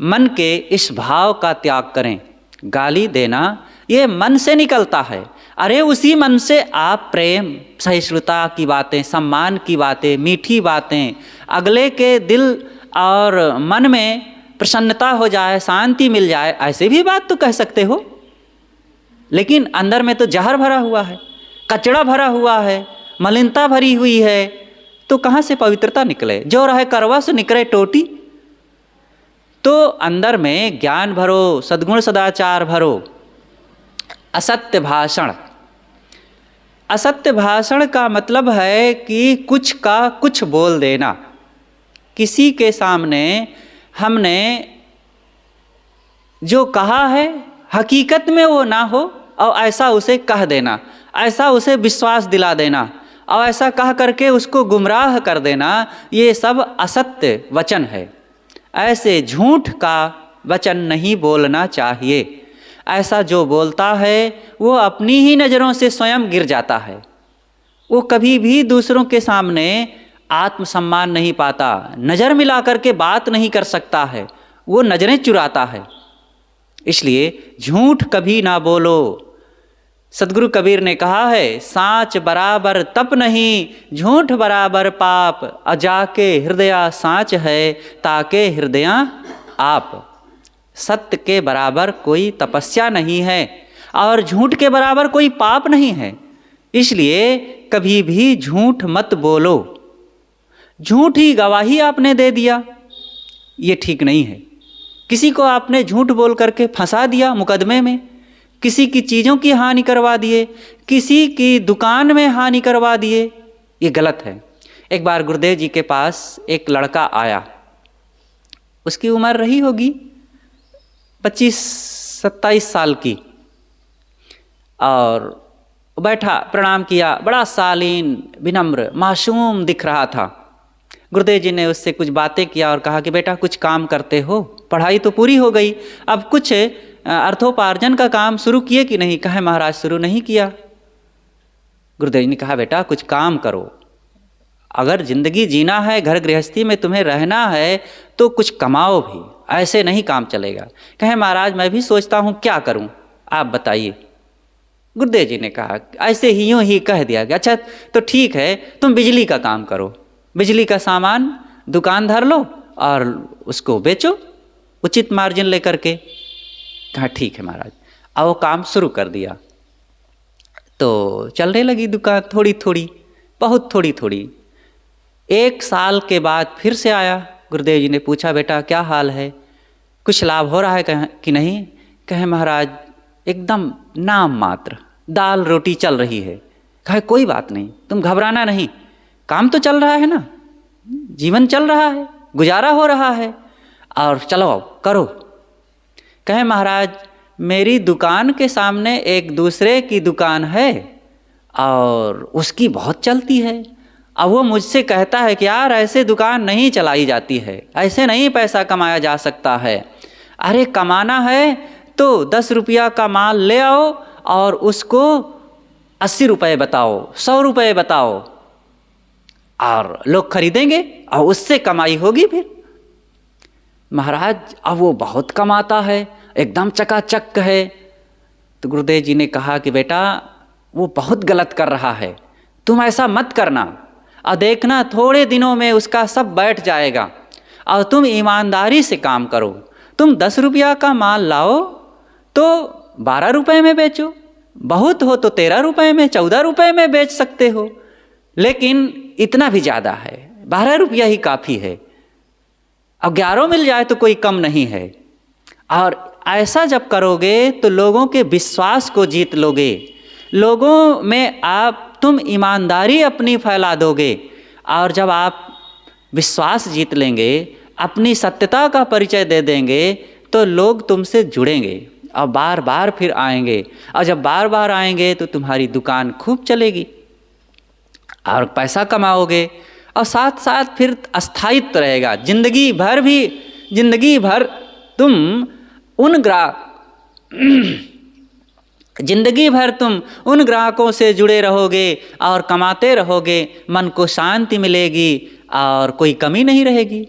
मन के इस भाव का त्याग करें। गाली देना ये मन से निकलता है। अरे उसी मन से आप प्रेम, सहिष्णुता की बातें, सम्मान की बातें, मीठी बातें, अगले के दिल और मन में प्रसन्नता हो जाए, शांति मिल जाए, ऐसे भी बात तो कह सकते हो। लेकिन अंदर में तो जहर भरा हुआ है, कचड़ा भरा हुआ है, मलिनता भरी हुई है, तो कहाँ से पवित्रता निकले? जो रहे करवा से निकले टोटी। तो अंदर में ज्ञान भरो, सद्गुण सदाचार भरो। असत्य भाषण, असत्य भाषण का मतलब है कि कुछ का कुछ बोल देना। किसी के सामने हमने जो कहा है हकीकत में वो ना हो और ऐसा उसे कह देना, ऐसा उसे विश्वास दिला देना और ऐसा कह करके उसको गुमराह कर देना, ये सब असत्य वचन है। ऐसे झूठ का वचन नहीं बोलना चाहिए। ऐसा जो बोलता है वो अपनी ही नज़रों से स्वयं गिर जाता है। वो कभी भी दूसरों के सामने आत्मसम्मान नहीं पाता, नज़र मिला करके बात नहीं कर सकता है, वो नज़रें चुराता है। इसलिए झूठ कभी ना बोलो। सदगुरु कबीर ने कहा है, साँच बराबर तप नहीं, झूठ बराबर पाप, अजाके हृदय साँच है, ताके हृदय आप। सत्य के बराबर कोई तपस्या नहीं है और झूठ के बराबर कोई पाप नहीं है। इसलिए कभी भी झूठ मत बोलो। झूठी गवाही आपने दे दिया, ये ठीक नहीं है। किसी को आपने झूठ बोल करके फंसा दिया मुकदमे में, किसी की चीज़ों की हानि करवा दिए, किसी की दुकान में हानि करवा दिए, ये गलत है। एक बार गुरुदेव जी के पास एक लड़का आया, उसकी उम्र रही होगी 25-27 साल की, और बैठा प्रणाम किया, बड़ा शालीन, विनम्र, मासूम दिख रहा था। गुरुदेव जी ने उससे कुछ बातें किया और कहा कि बेटा कुछ काम करते हो? पढ़ाई तो पूरी हो गई, अब कुछ अर्थोपार्जन का काम शुरू किए कि नहीं? कहे महाराज शुरू नहीं किया। गुरुदेव जी ने कहा बेटा कुछ काम करो, अगर जिंदगी जीना है, घर गृहस्थी में तुम्हें रहना है तो कुछ कमाओ भी, ऐसे नहीं काम चलेगा। कहे महाराज मैं भी सोचता हूँ क्या करूँ, आप बताइए। गुरुदेव जी ने कहा ऐसे ही यूँ ही कह दिया कि अच्छा तो ठीक है, तुम बिजली का काम करो, बिजली का सामान दुकान धर लो और उसको बेचो उचित मार्जिन लेकर के। कहा ठीक है महाराज। अब वो काम शुरू कर दिया तो चलने लगी दुकान, थोड़ी थोड़ी, बहुत थोड़ी थोड़ी। 1 साल के बाद फिर से आया, गुरुदेव जी ने पूछा बेटा क्या हाल है, कुछ लाभ हो रहा है कि नहीं? कहे महाराज एकदम नाम मात्र, दाल रोटी चल रही है। कहे कोई बात नहीं, तुम घबराना नहीं, काम तो चल रहा है ना, जीवन चल रहा है, गुजारा हो रहा है, और चलो करो। कहे महाराज मेरी दुकान के सामने एक दूसरे की दुकान है और उसकी बहुत चलती है। अब वो मुझसे कहता है कि यार ऐसे दुकान नहीं चलाई जाती है, ऐसे नहीं पैसा कमाया जा सकता है। अरे कमाना है तो 10 रुपया का माल ले आओ और उसको 80 रुपये बताओ, 100 रुपये बताओ, और लोग खरीदेंगे और उससे कमाई होगी। फिर महाराज अब वो बहुत कमाता है, एकदम चकाचक है। तो गुरुदेव जी ने कहा कि बेटा वो बहुत गलत कर रहा है, तुम ऐसा मत करना, और देखना थोड़े दिनों में उसका सब बैठ जाएगा, और तुम ईमानदारी से काम करो। तुम 10 रुपया का माल लाओ तो 12 रुपये में बेचो, बहुत हो तो 13 रुपये में, 14 रुपये में बेच सकते हो, लेकिन इतना भी ज़्यादा है, 12 रुपया ही काफ़ी है। अब 11 मिल जाए तो कोई कम नहीं है। और ऐसा जब करोगे तो लोगों के विश्वास को जीत लोगे, लोगों में आप तुम ईमानदारी अपनी फैला दोगे और जब आप विश्वास जीत लेंगे, अपनी सत्यता का परिचय दे देंगे, तो लोग तुमसे जुड़ेंगे और बार बार फिर आएंगे, और जब बार बार आएंगे तो तुम्हारी दुकान खूब चलेगी और पैसा कमाओगे, और साथ साथ फिर अस्थायित्व रहेगा। जिंदगी भर तुम उन ग्राहकों से जुड़े रहोगे और कमाते रहोगे, मन को शांति मिलेगी और कोई कमी नहीं रहेगी।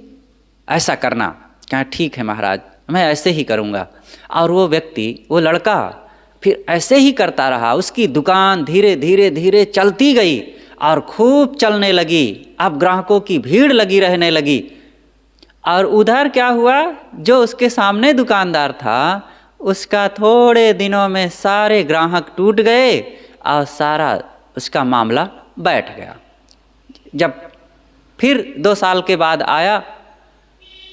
ऐसा करना। क्या ठीक है महाराज, मैं ऐसे ही करूँगा। और वो व्यक्ति, वो लड़का फिर ऐसे ही करता रहा। उसकी दुकान धीरे धीरे चलती गई और खूब चलने लगी। अब ग्राहकों की भीड़ लगी रहने लगी। और उधर क्या हुआ, जो उसके सामने दुकानदार था, उसका थोड़े दिनों में सारे ग्राहक टूट गए और सारा उसका मामला बैठ गया। जब फिर 2 साल के बाद आया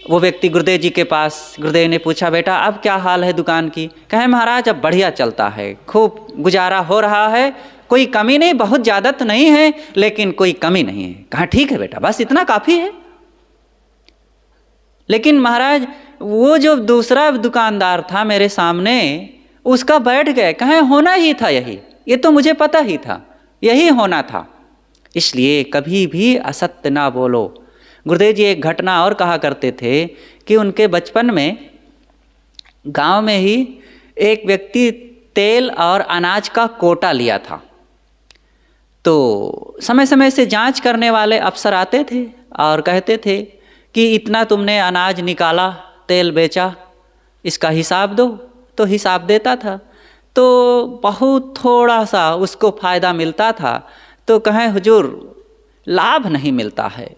वो व्यक्ति गुरुदेव जी के पास, गुरुदेव ने पूछा, बेटा अब क्या हाल है दुकान की? कहे महाराज अब बढ़िया चलता है, खूब गुजारा हो रहा है, कोई कमी नहीं, बहुत ज़्यादा तो नहीं है लेकिन कोई कमी नहीं है। कहा ठीक है बेटा, बस इतना काफ़ी है। लेकिन महाराज वो जो दूसरा दुकानदार था मेरे सामने, उसका बैठ गए। कहे होना ही था यही, ये तो मुझे पता ही था, यही होना था। इसलिए कभी भी असत्य ना बोलो। गुरुदेव जी एक घटना और कहा करते थे कि उनके बचपन में गांव में ही एक व्यक्ति तेल और अनाज का कोटा लिया था। तो समय समय से जांच करने वाले अफसर आते थे और कहते थे कि इतना तुमने अनाज निकाला, तेल बेचा, इसका हिसाब दो। तो हिसाब देता था तो बहुत थोड़ा सा उसको फ़ायदा मिलता था। तो कहें हुजूर लाभ नहीं मिलता है,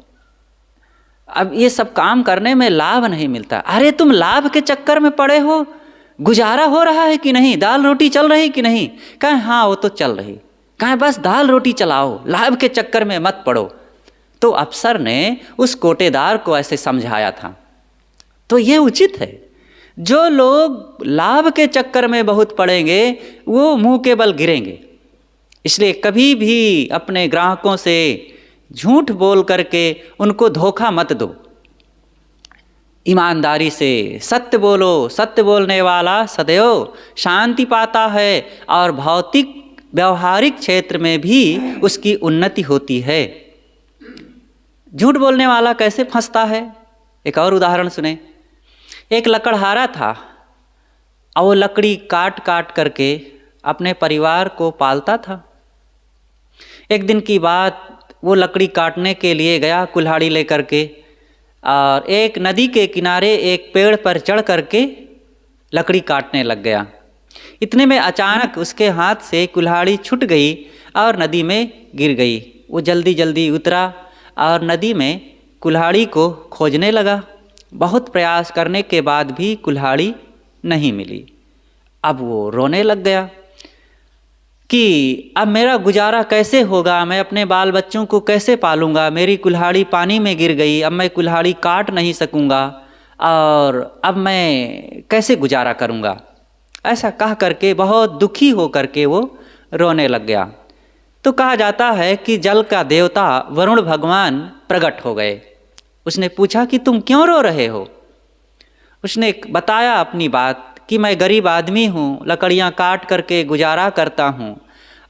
अब ये सब काम करने में लाभ नहीं मिलता। अरे तुम लाभ के चक्कर में पड़े हो, गुजारा हो रहा है कि नहीं, दाल रोटी चल रही कि नहीं? कहें हाँ वो तो चल रही। कहें बस दाल रोटी चलाओ, लाभ के चक्कर में मत पड़ो। तो अफसर ने उस कोटेदार को ऐसे समझाया था। तो ये उचित है। जो लोग लाभ के चक्कर में बहुत पड़ेंगे वो मुंह के बल गिरेंगे। इसलिए कभी भी अपने ग्राहकों से झूठ बोल करके उनको धोखा मत दो। ईमानदारी से सत्य बोलो। सत्य बोलने वाला सदैव शांति पाता है और भौतिक व्यवहारिक क्षेत्र में भी उसकी उन्नति होती है। झूठ बोलने वाला कैसे फंसता है, एक और उदाहरण सुने। एक लकड़हारा था और वो लकड़ी काट काट करके अपने परिवार को पालता था। एक दिन की बात, वो लकड़ी काटने के लिए गया कुल्हाड़ी लेकर के, और एक नदी के किनारे एक पेड़ पर चढ़ करके लकड़ी काटने लग गया। इतने में अचानक उसके हाथ से कुल्हाड़ी छूट गई और नदी में गिर गई। वो जल्दी जल्दी उतरा और नदी में कुल्हाड़ी को खोजने लगा। बहुत प्रयास करने के बाद भी कुल्हाड़ी नहीं मिली। अब वो रोने लग गया कि अब मेरा गुजारा कैसे होगा, मैं अपने बाल बच्चों को कैसे पालूंगा, मेरी कुल्हाड़ी पानी में गिर गई, अब मैं कुल्हाड़ी काट नहीं सकूंगा और अब मैं कैसे गुजारा करूंगा। ऐसा कह करके बहुत दुखी हो करके वो रोने लग गया। तो कहा जाता है कि जल का देवता वरुण भगवान प्रकट हो गए। उसने पूछा कि तुम क्यों रो रहे हो? उसने बताया अपनी बात कि मैं गरीब आदमी हूँ, लकड़ियाँ काट करके गुजारा करता हूँ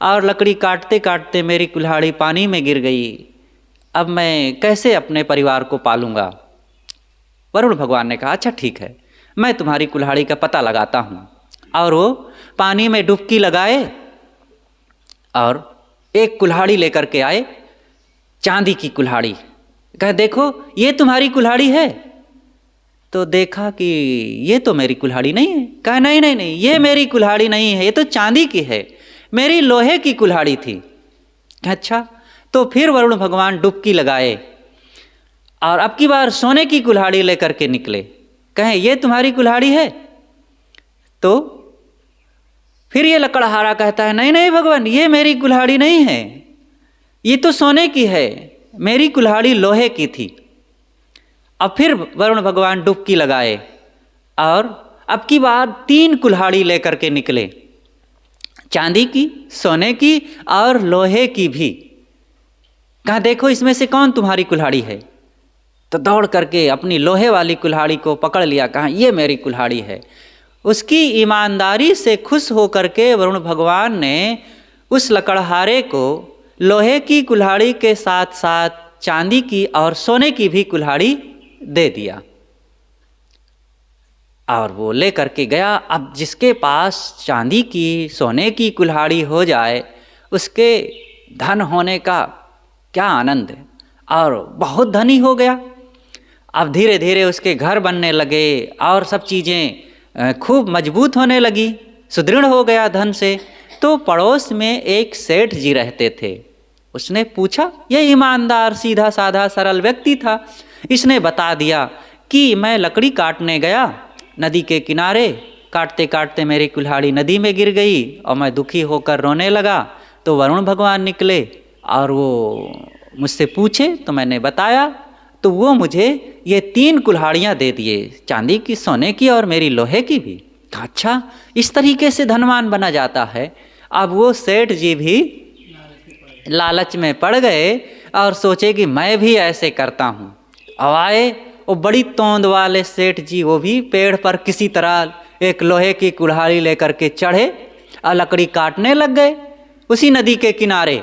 और लकड़ी काटते काटते मेरी कुल्हाड़ी पानी में गिर गई, अब मैं कैसे अपने परिवार को पालूंगा। वरुण भगवान ने कहा अच्छा ठीक है, मैं तुम्हारी कुल्हाड़ी का पता लगाता हूँ। और वो पानी में डुबकी लगाए और एक कुल्हाड़ी लेकर के आए, चांदी की कुल्हाड़ी। कहा देखो ये तुम्हारी कुल्हाड़ी है। तो देखा कि ये तो मेरी कुल्हाड़ी नहीं है। कहा नहीं नहीं नहीं, ये मेरी कुल्हाड़ी नहीं है, ये तो चांदी की है, मेरी लोहे की कुल्हाड़ी थी। अच्छा। तो फिर वरुण भगवान डुबकी लगाए और अब की बार सोने की कुल्हाड़ी लेकर के निकले। कहें ये तुम्हारी कुल्हाड़ी है? तो फिर ये लकड़हारा कहता है नहीं नहीं भगवान, ये मेरी कुल्हाड़ी नहीं है, ये तो सोने की है, मेरी कुल्हाड़ी लोहे की थी। अब फिर वरुण भगवान डुबकी लगाए और अब की बार 3 कुल्हाड़ी लेकर के निकले। चांदी की, सोने की और लोहे की भी। कहा देखो इसमें से कौन तुम्हारी कुल्हाड़ी है। तो दौड़ करके अपनी लोहे वाली कुल्हाड़ी को पकड़ लिया, कहा ये मेरी कुल्हाड़ी है। उसकी ईमानदारी से खुश होकर के वरुण भगवान ने उस लकड़हारे को लोहे की कुल्हाड़ी के साथ साथ चांदी की और सोने की भी कुल्हाड़ी दे दिया और वो ले करके गया। अब जिसके पास चांदी की, सोने की कुल्हाड़ी हो जाए उसके धन होने का क्या आनंद है, और बहुत धनी हो गया। अब धीरे धीरे उसके घर बनने लगे और सब चीज़ें खूब मजबूत होने लगी, सुदृढ़ हो गया धन से। तो पड़ोस में एक सेठ जी रहते थे। उसने पूछा, ये ईमानदार सीधा साधा सरल व्यक्ति था। इसने बता दिया कि मैं लकड़ी काटने गया नदी के किनारे, काटते काटते मेरी कुल्हाड़ी नदी में गिर गई और मैं दुखी होकर रोने लगा। तो वरुण भगवान निकले और वो मुझसे पूछे तो मैंने बताया, तो वो मुझे ये 3 कुल्हाड़ियाँ दे दिए, चांदी की, सोने की और मेरी लोहे की भी। अच्छा, इस तरीके से धनवान बना जाता है। अब वो सेठ जी भी लालच में पड़ गए और सोचे कि मैं भी ऐसे करता हूँ। अब आए वो बड़ी तोंद वाले सेठ जी, वो भी पेड़ पर किसी तरह एक लोहे की कुल्हाड़ी लेकर के चढ़े और लकड़ी काटने लग गए उसी नदी के किनारे।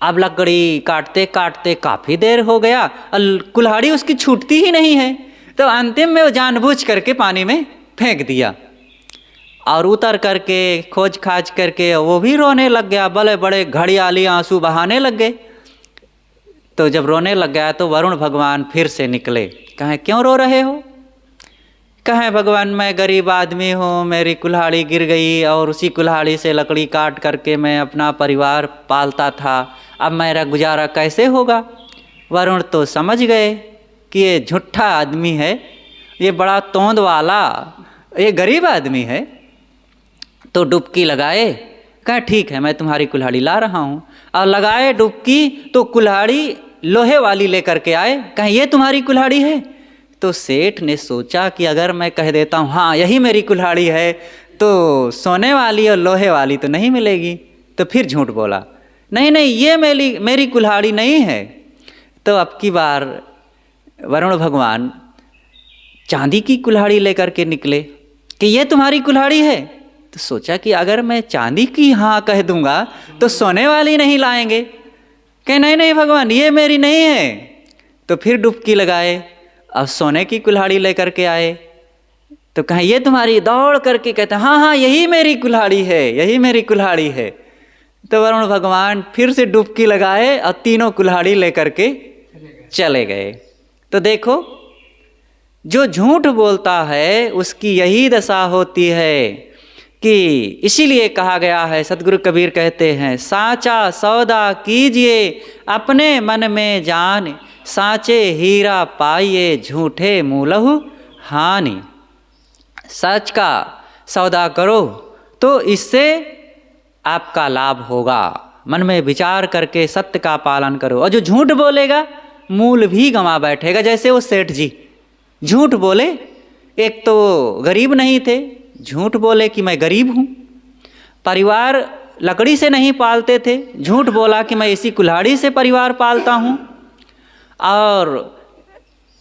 अब लकड़ी काटते काटते काफ़ी देर हो गया और कुल्हाड़ी उसकी छूटती ही नहीं है। तो अंतिम में वो जानबूझ करके पानी में फेंक दिया और उतर करके खोज खाज करके वो भी रोने लग गया, बड़े बड़े घड़ियाली आंसू बहाने लग गए। तो जब रोने लग गया तो वरुण भगवान फिर से निकले। कहें क्यों रो रहे हो? कहें भगवान मैं गरीब आदमी हूँ, मेरी कुल्हाड़ी गिर गई और उसी कुल्हाड़ी से लकड़ी काट करके मैं अपना परिवार पालता था, अब मेरा गुजारा कैसे होगा। वरुण तो समझ गए कि ये झूठा आदमी है, ये बड़ा तोंद वाला, ये गरीब आदमी है। तो डुबकी लगाए, कहा ठीक है मैं तुम्हारी कुल्हाड़ी ला रहा हूँ। और लगाए डुबकी तो कुल्हाड़ी लोहे वाली लेकर के आए। कहें ये तुम्हारी कुल्हाड़ी है? तो सेठ ने सोचा कि अगर मैं कह देता हूँ हाँ यही मेरी कुल्हाड़ी है तो सोने वाली और लोहे वाली तो नहीं मिलेगी, तो फिर झूठ बोला, नहीं नहीं ये मेरी कुल्हाड़ी नहीं है। तो अब की बार वरुण भगवान चांदी की कुल्हाड़ी लेकर के निकले कि ये तुम्हारी कुल्हाड़ी है। तो सोचा कि अगर मैं चांदी की हाँ कह दूंगा तो सोने वाली नहीं लाएंगे। कहे नहीं नहीं भगवान ये मेरी नहीं है। तो फिर डुबकी लगाए, अब सोने की कुल्हाड़ी लेकर के आए। तो कहें ये तुम्हारी, दौड़ करके कहते हाँ हाँ यही मेरी कुल्हाड़ी है, यही मेरी कुल्हाड़ी है। तो वरुण भगवान फिर से डुबकी लगाए और तीनों कुल्हाड़ी लेकर के चले गए। तो देखो जो झूठ बोलता है उसकी यही दशा होती है कि इसीलिए कहा गया है, सदगुरु कबीर कहते हैं साचा सौदा कीजिए अपने मन में जान, साचे हीरा पाइए झूठे मूलहु हानि। सच का सौदा करो तो इससे आपका लाभ होगा। मन में विचार करके सत्य का पालन करो। और जो झूठ बोलेगा मूल भी गंवा बैठेगा। जैसे वो सेठ जी झूठ बोले, एक तो गरीब नहीं थे, झूठ बोले कि मैं गरीब हूँ, परिवार लकड़ी से नहीं पालते थे, झूठ बोला कि मैं इसी कुल्हाड़ी से परिवार पालता हूँ, और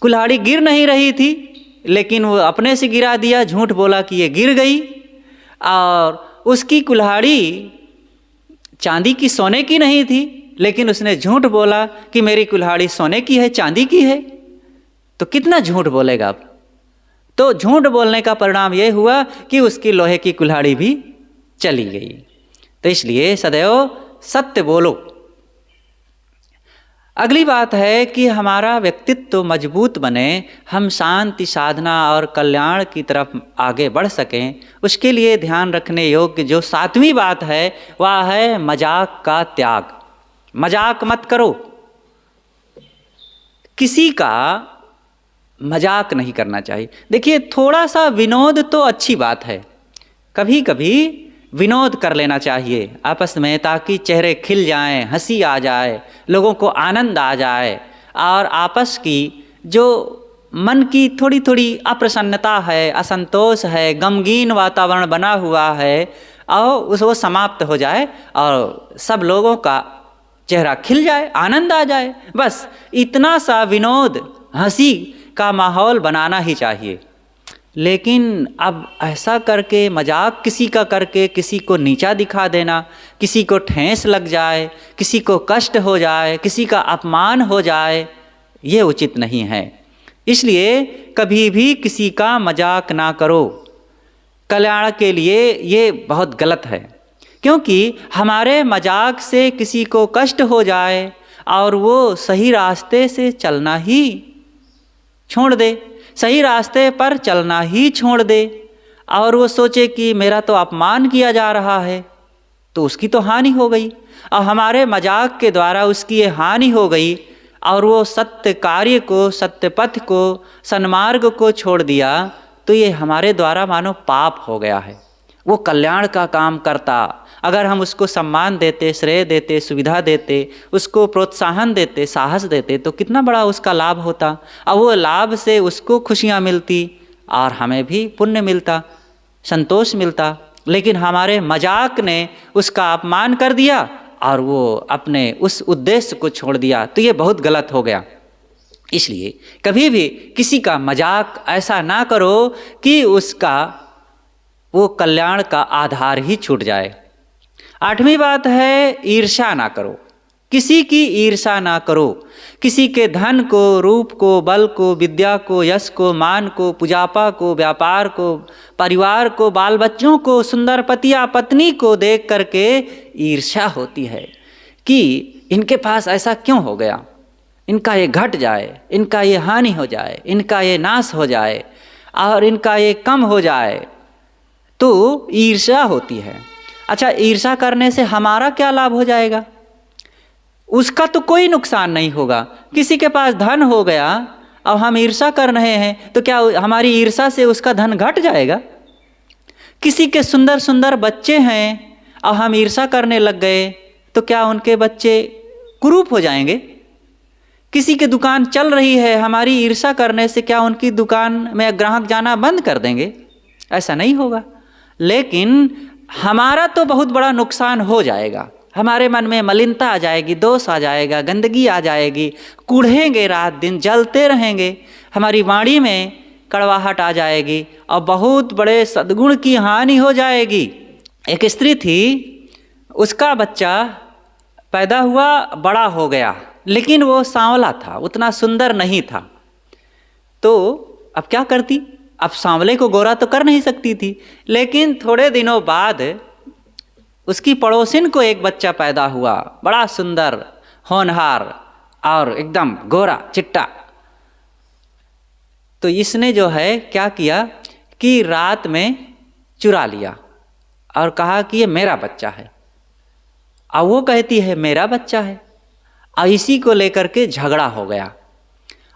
कुल्हाड़ी गिर नहीं रही थी लेकिन वो अपने से गिरा दिया, झूठ बोला कि ये गिर गई। और उसकी कुल्हाड़ी चांदी की सोने की नहीं थी लेकिन उसने झूठ बोला कि मेरी कुल्हाड़ी सोने की है, चांदी की है। तो कितना झूठ बोलेगा अब। तो झूठ बोलने का परिणाम ये हुआ कि उसकी लोहे की कुल्हाड़ी भी चली गई। तो इसलिए सदैव सत्य बोलो। अगली बात है कि हमारा व्यक्तित्व मजबूत बने, हम शांति साधना और कल्याण की तरफ आगे बढ़ सकें, उसके लिए ध्यान रखने योग्य जो 7वीं बात है वह है मजाक का त्याग। मजाक मत करो, किसी का मजाक नहीं करना चाहिए। देखिए थोड़ा सा विनोद तो अच्छी बात है, कभी कभी विनोद कर लेना चाहिए आपस में, ताकि चेहरे खिल जाएं, हंसी आ जाए, लोगों को आनंद आ जाए, और आपस की जो मन की थोड़ी थोड़ी अप्रसन्नता है, असंतोष है, गमगीन वातावरण बना हुआ है, और वो समाप्त हो जाए और सब लोगों का चेहरा खिल जाए, आनंद आ जाए। बस इतना सा विनोद, हंसी का माहौल बनाना ही चाहिए। लेकिन अब ऐसा करके, मजाक किसी का करके किसी को नीचा दिखा देना, किसी को ठेस लग जाए, किसी को कष्ट हो जाए, किसी का अपमान हो जाए, ये उचित नहीं है। इसलिए कभी भी किसी का मजाक ना करो। कल्याण के लिए ये बहुत गलत है, क्योंकि हमारे मजाक से किसी को कष्ट हो जाए और वो सही रास्ते से चलना ही छोड़ दे, सही रास्ते पर चलना ही छोड़ दे, और वो सोचे कि मेरा तो अपमान किया जा रहा है, तो उसकी तो हानि हो गई। और हमारे मजाक के द्वारा उसकी ये हानि हो गई और वो सत्य कार्य को, सत्य पथ को, सन्मार्ग को छोड़ दिया, तो ये हमारे द्वारा मानो पाप हो गया है। वो कल्याण का काम करता, अगर हम उसको सम्मान देते, श्रेय देते, सुविधा देते, उसको प्रोत्साहन देते, साहस देते, तो कितना बड़ा उसका लाभ होता। और वो लाभ से उसको खुशियाँ मिलती और हमें भी पुण्य मिलता, संतोष मिलता। लेकिन हमारे मजाक ने उसका अपमान कर दिया और वो अपने उस उद्देश्य को छोड़ दिया, तो ये बहुत गलत हो गया। इसलिए कभी भी किसी का मजाक ऐसा ना करो कि उसका वो कल्याण का आधार ही छूट जाए। 8वीं बात है, ईर्ष्या ना करो। किसी की ईर्ष्या ना करो। किसी के धन को, रूप को, बल को, विद्या को, यश को, मान को, पूजापा को, व्यापार को, परिवार को, बाल बच्चों को, सुंदर पतिया पत्नी को देख करके ईर्ष्या होती है कि इनके पास ऐसा क्यों हो गया, इनका ये घट जाए, इनका ये हानि हो जाए, इनका ये नाश हो जाए और इनका ये कम हो जाए, तो ईर्ष्या होती है। अच्छा, ईर्ष्या करने से हमारा क्या लाभ हो जाएगा? उसका तो कोई नुकसान नहीं होगा। किसी के पास धन हो गया और हम ईर्ष्या कर रहे हैं, तो क्या हमारी ईर्ष्या से उसका धन घट जाएगा? किसी के सुंदर सुंदर बच्चे हैं और हम ईर्ष्या करने लग गए, तो क्या उनके बच्चे कुरूप हो जाएंगे? किसी की दुकान चल रही है, हमारी ईर्ष्या करने से क्या उनकी दुकान में ग्राहक जाना बंद कर देंगे? ऐसा नहीं होगा। लेकिन हमारा तो बहुत बड़ा नुकसान हो जाएगा। हमारे मन में मलिनता आ जाएगी, दोष आ जाएगा, गंदगी आ जाएगी, कूढ़ेंगे, रात दिन जलते रहेंगे, हमारी वाणी में कड़वाहट आ जाएगी और बहुत बड़े सद्गुण की हानि हो जाएगी। एक स्त्री थी, उसका बच्चा पैदा हुआ, बड़ा हो गया, लेकिन वो सांवला था, उतना सुंदर नहीं था। तो अब क्या करती? अब सांवले को गोरा तो कर नहीं सकती थी, लेकिन थोड़े दिनों बाद उसकी पड़ोसिन को एक बच्चा पैदा हुआ, बड़ा सुंदर, होनहार और एकदम गोरा चिट्टा। तो इसने जो है क्या किया कि रात में चुरा लिया और कहा कि ये मेरा बच्चा है। अब वो कहती है मेरा बच्चा है, और इसी को लेकर के झगड़ा हो गया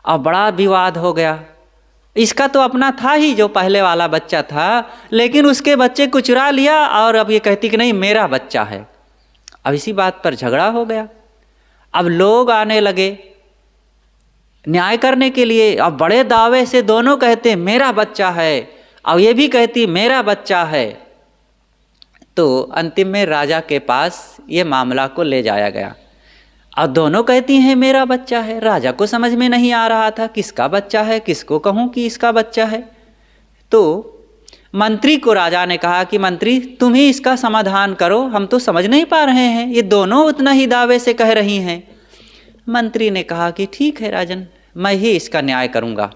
और बड़ा विवाद हो गया। इसका तो अपना था ही, जो पहले वाला बच्चा था, लेकिन उसके बच्चे को चुरा लिया और अब ये कहती कि नहीं मेरा बच्चा है। अब इसी बात पर झगड़ा हो गया। अब लोग आने लगे न्याय करने के लिए, अब बड़े दावे से दोनों कहते मेरा बच्चा है और ये भी कहती मेरा बच्चा है। तो अंतिम में राजा के पास ये मामला को ले जाया गया और दोनों कहती हैं मेरा बच्चा है। राजा को समझ में नहीं आ रहा था किसका बच्चा है, किसको कहूँ कि इसका बच्चा है। तो मंत्री को राजा ने कहा कि मंत्री तुम ही इसका समाधान करो, हम तो समझ नहीं पा रहे हैं, ये दोनों उतना ही दावे से कह रही हैं। मंत्री ने कहा कि ठीक है राजन, मैं ही इसका न्याय करूँगा।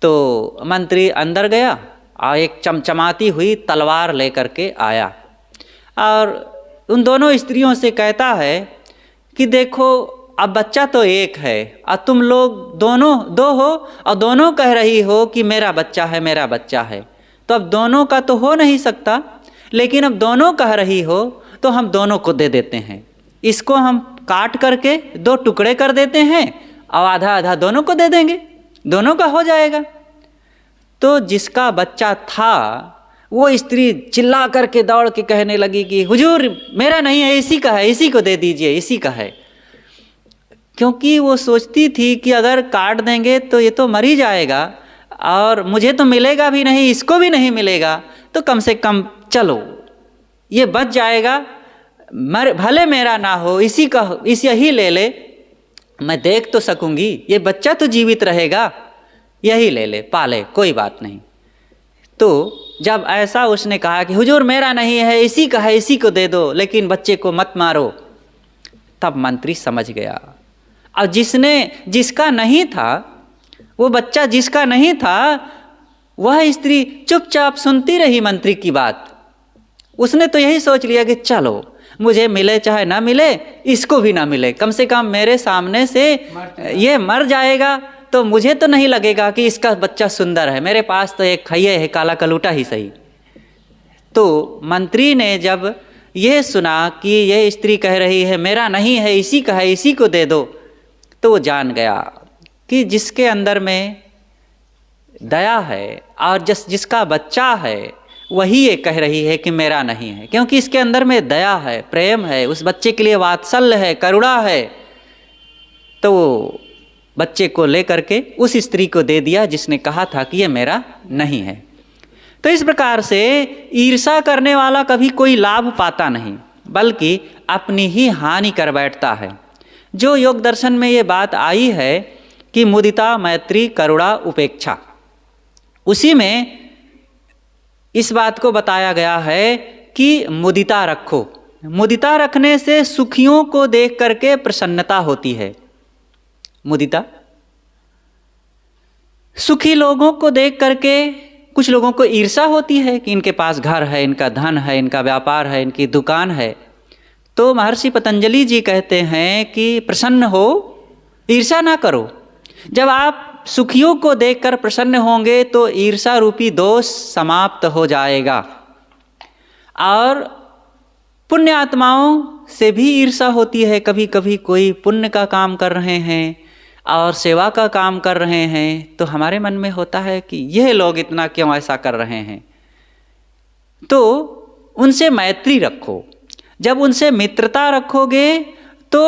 तो मंत्री अंदर गया और एक चमचमाती हुई तलवार लेकर के आया और उन दोनों स्त्रियों से कहता है कि देखो अब बच्चा तो एक है और तुम लोग दोनों दो हो और दोनों कह रही हो कि मेरा बच्चा है, मेरा बच्चा है। तो अब दोनों का तो हो नहीं सकता, लेकिन अब दोनों कह रही हो तो हम दोनों को दे देते हैं। इसको हम काट करके 2 टुकड़े कर देते हैं और आधा आधा दोनों को दे देंगे, दोनों का हो जाएगा। तो जिसका बच्चा था वो स्त्री चिल्ला करके दौड़ के कहने लगी कि हुजूर मेरा नहीं है, इसी का है, इसी को दे दीजिए, इसी का है। क्योंकि वो सोचती थी कि अगर काट देंगे तो ये तो मर ही जाएगा और मुझे तो मिलेगा भी नहीं, इसको भी नहीं मिलेगा, तो कम से कम चलो ये बच जाएगा, भले मेरा ना हो, इसी यही ले ले, मैं देख तो सकूंगी, ये बच्चा तो जीवित रहेगा, यही ले ले, पाले, कोई बात नहीं। तो जब ऐसा उसने कहा कि हुजूर मेरा नहीं है, इसी का है, इसी को दे दो, लेकिन बच्चे को मत मारो, तब मंत्री समझ गया। और जिसका नहीं था, वो बच्चा जिसका नहीं था, वह स्त्री चुपचाप सुनती रही मंत्री की बात। उसने तो यही सोच लिया कि चलो मुझे मिले चाहे ना मिले, इसको भी ना मिले, कम से कम मेरे सामने से ये मर जाएगा तो मुझे तो नहीं लगेगा कि इसका बच्चा सुंदर है, मेरे पास तो एक खैये है, काला कलूटा ही सही। तो मंत्री ने जब ये सुना कि ये स्त्री कह रही है मेरा नहीं है, इसी का है, इसी को दे दो, तो वो जान गया कि जिसके अंदर में दया है और जिसका बच्चा है वही ये कह रही है कि मेरा नहीं है, क्योंकि इसके अंदर में दया है, प्रेम है, उस बच्चे के लिए वात्सल्य है, करुणा है। तो वो बच्चे को लेकर के उस स्त्री को दे दिया जिसने कहा था कि ये मेरा नहीं है। तो इस प्रकार से ईर्षा करने वाला कभी कोई लाभ पाता नहीं, बल्कि अपनी ही हानि कर बैठता है। जो योग दर्शन में ये बात आई है कि मुदिता, मैत्री, करुणा, उपेक्षा, उसी में इस बात को बताया गया है कि मुदिता रखो। मुदिता रखने से सुखियों को देख करके प्रसन्नता होती है। मुदिता, सुखी लोगों को देख करके कुछ लोगों को ईर्षा होती है कि इनके पास घर है, इनका धन है, इनका व्यापार है, इनकी दुकान है। तो महर्षि पतंजलि जी कहते हैं कि प्रसन्न हो, ईर्षा ना करो। जब आप सुखियों को देखकर प्रसन्न होंगे तो ईर्षा रूपी दोष समाप्त हो जाएगा। और पुण्य आत्माओं से भी ईर्षा होती है। कभी कभी कोई पुण्य का काम कर रहे हैं और सेवा का काम कर रहे हैं तो हमारे मन में होता है कि यह लोग इतना क्यों ऐसा कर रहे हैं। तो उनसे मैत्री रखो। जब उनसे मित्रता रखोगे तो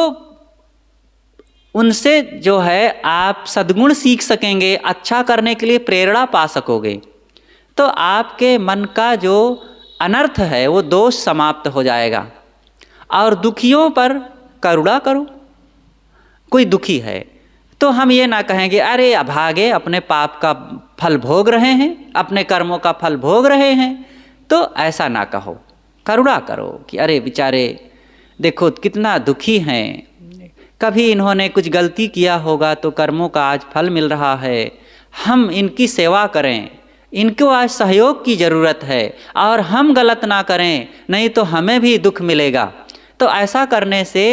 उनसे जो है आप सद्गुण सीख सकेंगे, अच्छा करने के लिए प्रेरणा पा सकोगे। तो आपके मन का जो अनर्थ है वो दोष समाप्त हो जाएगा। और दुखियों पर करुणा करो। कोई दुखी है तो हम ये ना कहेंगे अरे अभागे अपने पाप का फल भोग रहे हैं, अपने कर्मों का फल भोग रहे हैं, तो ऐसा ना कहो। करुणा करो कि अरे बेचारे देखो कितना दुखी हैं, कभी इन्होंने कुछ गलती किया होगा तो कर्मों का आज फल मिल रहा है, हम इनकी सेवा करें, इनको आज सहयोग की ज़रूरत है और हम गलत ना करें, नहीं तो हमें भी दुख मिलेगा। तो ऐसा करने से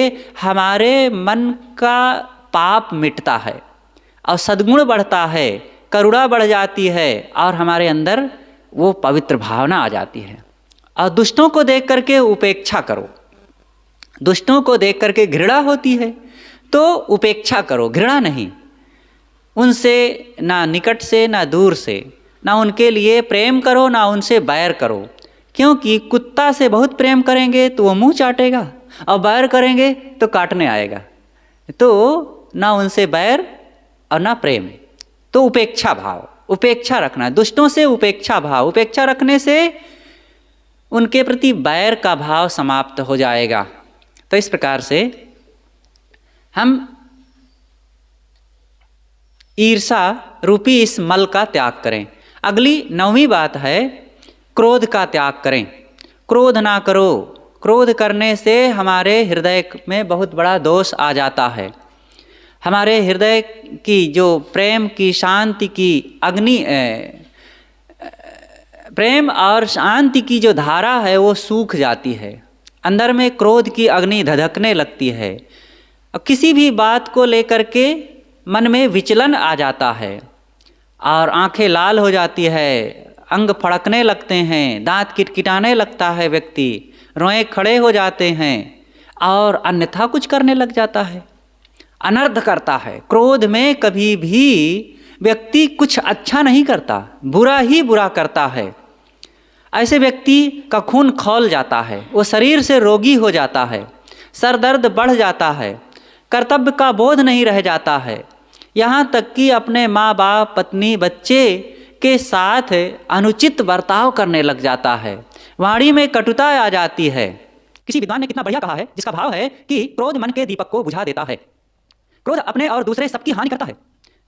हमारे मन का पाप मिटता है और सद्गुण बढ़ता है, करुणा बढ़ जाती है और हमारे अंदर वो पवित्र भावना आ जाती है। और दुष्टों को देख करके उपेक्षा करो। दुष्टों को देख करके घृणा होती है तो उपेक्षा करो, घृणा नहीं। उनसे ना निकट से ना दूर से, ना उनके लिए प्रेम करो ना उनसे बैर करो, क्योंकि कुत्ता से बहुत प्रेम करेंगे तो वो मुंह चाटेगा और बैर करेंगे तो काटने आएगा। तो ना उनसे बैर और ना प्रेम। तो उपेक्षा भाव, उपेक्षा रखना, दुष्टों से उपेक्षा भाव। उपेक्षा रखने से उनके प्रति बैर का भाव समाप्त हो जाएगा। तो इस प्रकार से हम ईर्षा रूपी इस मल का त्याग करें। अगली 9वीं बात है क्रोध का त्याग करें। क्रोध ना करो। क्रोध करने से हमारे हृदय में बहुत बड़ा दोष आ जाता है। हमारे हृदय की जो प्रेम की, शांति की अग्नि, प्रेम और शांति की जो धारा है वो सूख जाती है। अंदर में क्रोध की अग्नि धधकने लगती है। किसी भी बात को लेकर के मन में विचलन आ जाता है और आंखें लाल हो जाती है, अंग फड़कने लगते हैं, दांत किटकिटाने लगता है, व्यक्ति रोए खड़े हो जाते हैं और अन्यथा कुछ करने लग जाता है, अनर्थ करता है। क्रोध में कभी भी व्यक्ति कुछ अच्छा नहीं करता, बुरा ही बुरा करता है। ऐसे व्यक्ति का खून खौल जाता है, वो शरीर से रोगी हो जाता है, सर दर्द बढ़ जाता है, कर्तव्य का बोध नहीं रह जाता है, यहाँ तक कि अपने माँ बाप, पत्नी, बच्चे के साथ अनुचित बर्ताव करने लग जाता है। वाणी में कटुता आ जाती है। किसी विद्वान ने कितना बढ़िया कहा है, जिसका भाव है कि क्रोध मन के दीपक को बुझा देता है। क्रोध अपने और दूसरे सबकी हानि करता है।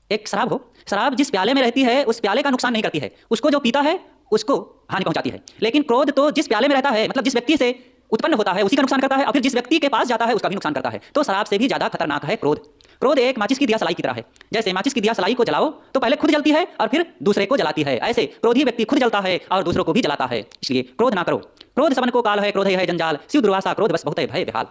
एक शराब हो, शराब जिस प्याले में रहती है उस प्याले का नुकसान नहीं करती है, उसको जो पीता है उसको हानि पहुंचाती है। लेकिन क्रोध तो जिस प्याले में रहता है, मतलब जिस व्यक्ति से उत्पन्न होता है उसी का नुकसान करता है, और फिर जिस व्यक्ति के पास जाता है उसका भी नुकसान करता है। तो शराब से भी ज्यादा खतरनाक है क्रोध। क्रोध एक माचिस की दिया सलाई की तरह है। जैसे माचिस की दिया सलाई को जलाओ तो पहले खुद जलती है और फिर दूसरे को जलाती है, ऐसे क्रोधी व्यक्ति खुद जलता है और दूसरों को भी जलाता है। इसलिए क्रोध ना करो। क्रोध सबन को काल है, क्रोध है जंजाल, शिव दुर्वासा क्रोध बस बहुत है भय बेहाल।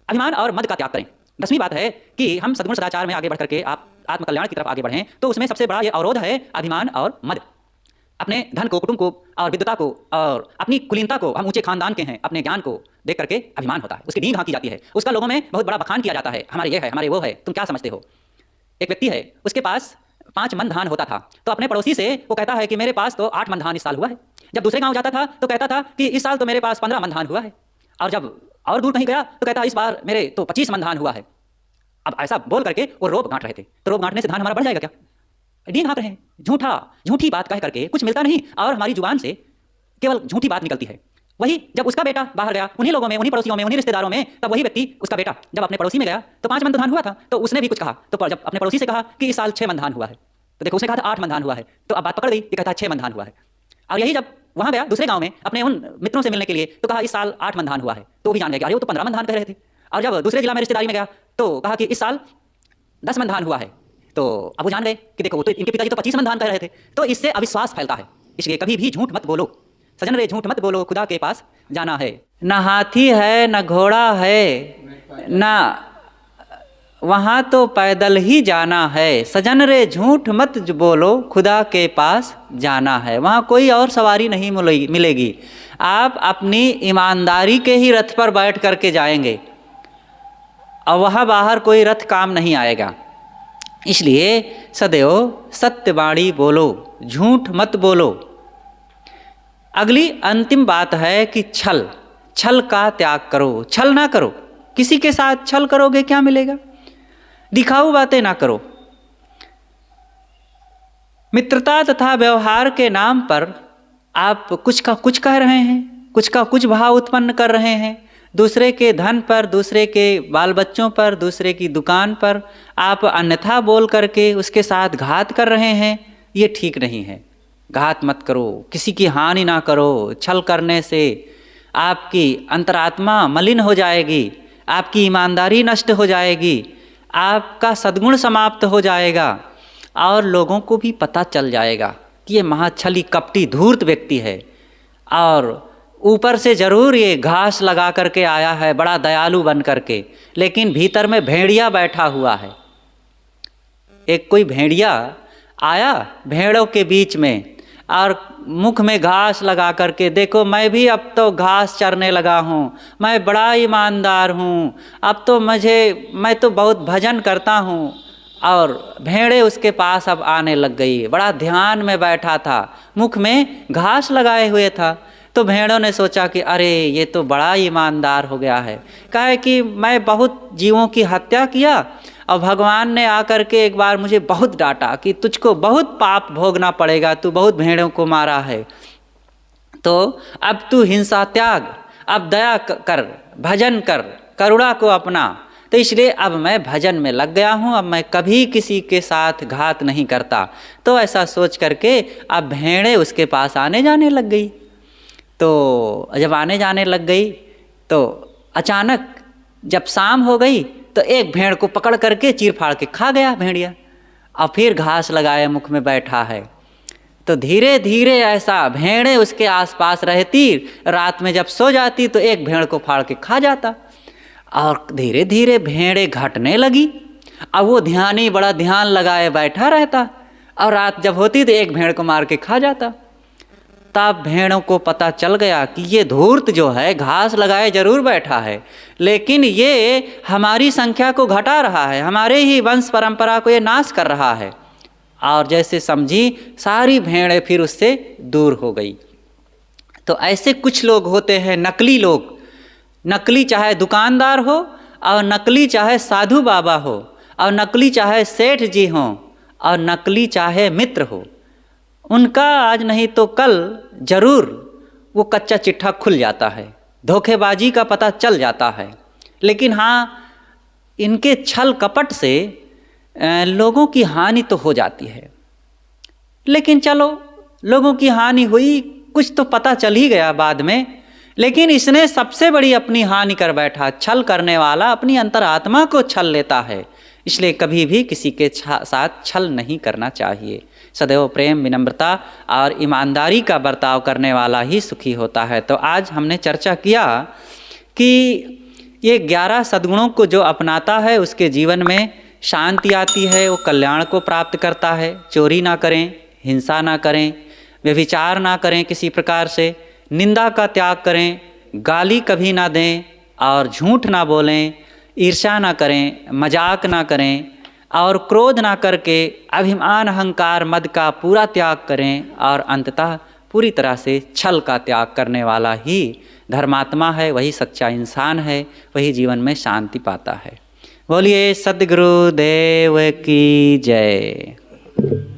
अभिमान और मद का त्याग करें। 10वीं बात है कि हम सद्गुण सदाचार में आगे बढ़ करके आप आत्मकल्याण की तरफ आगे बढ़ें, तो उसमें सबसे बड़ा ये अवरोध है अभिमान और मद। अपने धन को, कुटुंब को और विद्वता को और अपनी कुलीनता को, हम ऊंचे खानदान के हैं, अपने ज्ञान को देख करके अभिमान होता है, उसकी नींद हाँकी जाती है, उसका लोगों में बहुत बड़ा बखान किया जाता है, हमारे ये है, हमारे वो है, तुम क्या समझते हो। एक व्यक्ति है, उसके पास 5 मन धान होता था, तो अपने पड़ोसी से वो कहता है कि मेरे पास तो 8 मन धान इस साल हुआ है। जब दूसरे गाँव जाता था तो कहता था कि इस साल तो मेरे पास 15 मन धान हुआ है, और जब और दूर कहीं गया तो कहता इस बार मेरे तो 25 मन धान हुआ है। अब ऐसा बोल करके वो रोब गांठ रहे थे, तो रोब गांठने से धान हमारा बढ़ जाएगा क्या? नींद हाँक रहे हैं, झूठी बात कह करके कुछ मिलता नहीं, और हमारी जुबान से केवल झूठी बात निकलती है। वही जब उसका बेटा बाहर गया, उन्हीं लोगों में, उन्हीं पड़ोसियों में, उन्हीं रिश्तेदारों में, तब वही व्यक्ति, उसका बेटा जब अपने पड़ोसी में गया तो 5 मन तो धान हुआ था, तो उसने भी कुछ कहा, तो जब अपने पड़ोसी से कहा कि इस साल 6 मन धान हुआ है, तो देखो उसने कहा था 8 मन धान हुआ है, तो अब बात पकड़ गई कि कहता है 6 मन धान हुआ है। और यही जब वहाँ गया दूसरे गाँव में अपने उन मित्रों से मिलने के लिए, तो कहा इस साल 8 मन धान हुआ है, तो वो भी जान गया कि अरे वो तो 15 मन धान कह रहे थे। और जब दूसरे जिला में रिश्तेदारी में गया तो कहा कि इस साल 10 मन धान हुआ है, तो अब वो जान गए कि देखो तो इनके पिताजी तो 25 मन धान कह रहे थे। तो इससे अविश्वास फैलता है। इसलिए कभी भी झूठ मत बोलो, सजन रे झूठ मत बोलो, खुदा के पास जाना है। न हाथी है न घोड़ा है न वहाँ तो पैदल ही जाना है, सजन रे झूठ मत बोलो, खुदा के पास जाना है। वहाँ कोई और सवारी नहीं मिलेगी, आप अपनी ईमानदारी के ही रथ पर बैठ करके जाएंगे, और वहाँ बाहर कोई रथ काम नहीं आएगा। इसलिए सदैव सत्यवाणी बोलो, झूठ मत बोलो। अगली अंतिम बात है कि छल का त्याग करो, छल ना करो। किसी के साथ छल करोगे क्या मिलेगा? दिखाऊ बातें ना करो। मित्रता तथा व्यवहार के नाम पर आप कुछ का कुछ कह रहे हैं, कुछ का कुछ भाव उत्पन्न कर रहे हैं, दूसरे के धन पर, दूसरे के बाल बच्चों पर, दूसरे की दुकान पर आप अन्यथा बोल करके उसके साथ घात कर रहे हैं। ये ठीक नहीं है। घात मत करो, किसी की हानि ना करो। छल करने से आपकी अंतरात्मा मलिन हो जाएगी, आपकी ईमानदारी नष्ट हो जाएगी, आपका सद्गुण समाप्त हो जाएगा, और लोगों को भी पता चल जाएगा कि ये महाछली कपटी धूर्त व्यक्ति है, और ऊपर से जरूर ये घास लगा करके आया है बड़ा दयालु बन करके, लेकिन भीतर में भेड़िया बैठा हुआ है। एक कोई भेड़िया आया भेड़ों के बीच में और मुख में घास लगा करके, देखो मैं भी अब तो घास चरने लगा हूँ, मैं बड़ा ईमानदार हूँ, अब तो मैं तो बहुत भजन करता हूँ। और भेड़े उसके पास अब आने लग गई, बड़ा ध्यान में बैठा था, मुख में घास लगाए हुए था। तो भेड़ों ने सोचा कि अरे ये तो बड़ा ईमानदार हो गया है, कहे कि मैं बहुत जीवों की हत्या किया और भगवान ने आकर के एक बार मुझे बहुत डांटा कि तुझको बहुत पाप भोगना पड़ेगा, तू बहुत भेड़ों को मारा है, तो अब तू हिंसा त्याग, अब दया कर, भजन कर, करुणा को अपना। तो इसलिए अब मैं भजन में लग गया हूँ, अब मैं कभी किसी के साथ घात नहीं करता। तो ऐसा सोच करके अब भेड़ें उसके पास आने जाने लग गई। तो जब आने जाने लग गई तो अचानक जब शाम हो गई तो एक भेड़ को पकड़ करके चीर फाड़ के खा गया भेड़िया, और फिर घास लगाए मुख में बैठा है। तो धीरे धीरे ऐसा भेड़ें उसके आसपास रहती, रात में जब सो जाती तो एक भेड़ को फाड़ के खा जाता, और धीरे धीरे भेड़ें घटने लगी। अब वो ध्यानी बड़ा ध्यान लगाए बैठा रहता, और रात जब होती तो एक भेड़ को मार के खा जाता। तब भेड़ों को पता चल गया कि ये धूर्त जो है घास लगाए जरूर बैठा है, लेकिन ये हमारी संख्या को घटा रहा है, हमारे ही वंश परंपरा को ये नाश कर रहा है। और जैसे समझी सारी भेड़ें फिर उससे दूर हो गई। तो ऐसे कुछ लोग होते हैं नकली लोग, नकली चाहे दुकानदार हो, और नकली चाहे साधु बाबा हो, और नकली चाहे सेठ जी हों, और नकली चाहे मित्र हो, उनका आज नहीं तो कल जरूर वो कच्चा चिट्ठा खुल जाता है, धोखेबाजी का पता चल जाता है। लेकिन हाँ, इनके छल कपट से लोगों की हानि तो हो जाती है। लेकिन चलो, लोगों की हानि हुई, कुछ तो पता चल ही गया बाद में, लेकिन इसने सबसे बड़ी अपनी हानि कर बैठा। छल करने वाला अपनी अंतरात्मा को छल लेता है, इसलिए कभी भी किसी के साथ छल नहीं करना चाहिए। सदैव प्रेम, विनम्रता और ईमानदारी का बर्ताव करने वाला ही सुखी होता है। तो आज हमने चर्चा किया कि ये 11 सद्गुणों को जो अपनाता है उसके जीवन में शांति आती है, वो कल्याण को प्राप्त करता है। चोरी ना करें, हिंसा ना करें, व्यभिचार ना करें, किसी प्रकार से निंदा का त्याग करें, गाली कभी ना दें और झूठ ना बोलें, ईर्ष्या ना करें, मजाक ना करें और क्रोध ना करके अभिमान, अहंकार, मद का पूरा त्याग करें और अंततः पूरी तरह से छल का त्याग करने वाला ही धर्मात्मा है, वही सच्चा इंसान है, वही जीवन में शांति पाता है। बोलिए सद्गुरु देव की जय।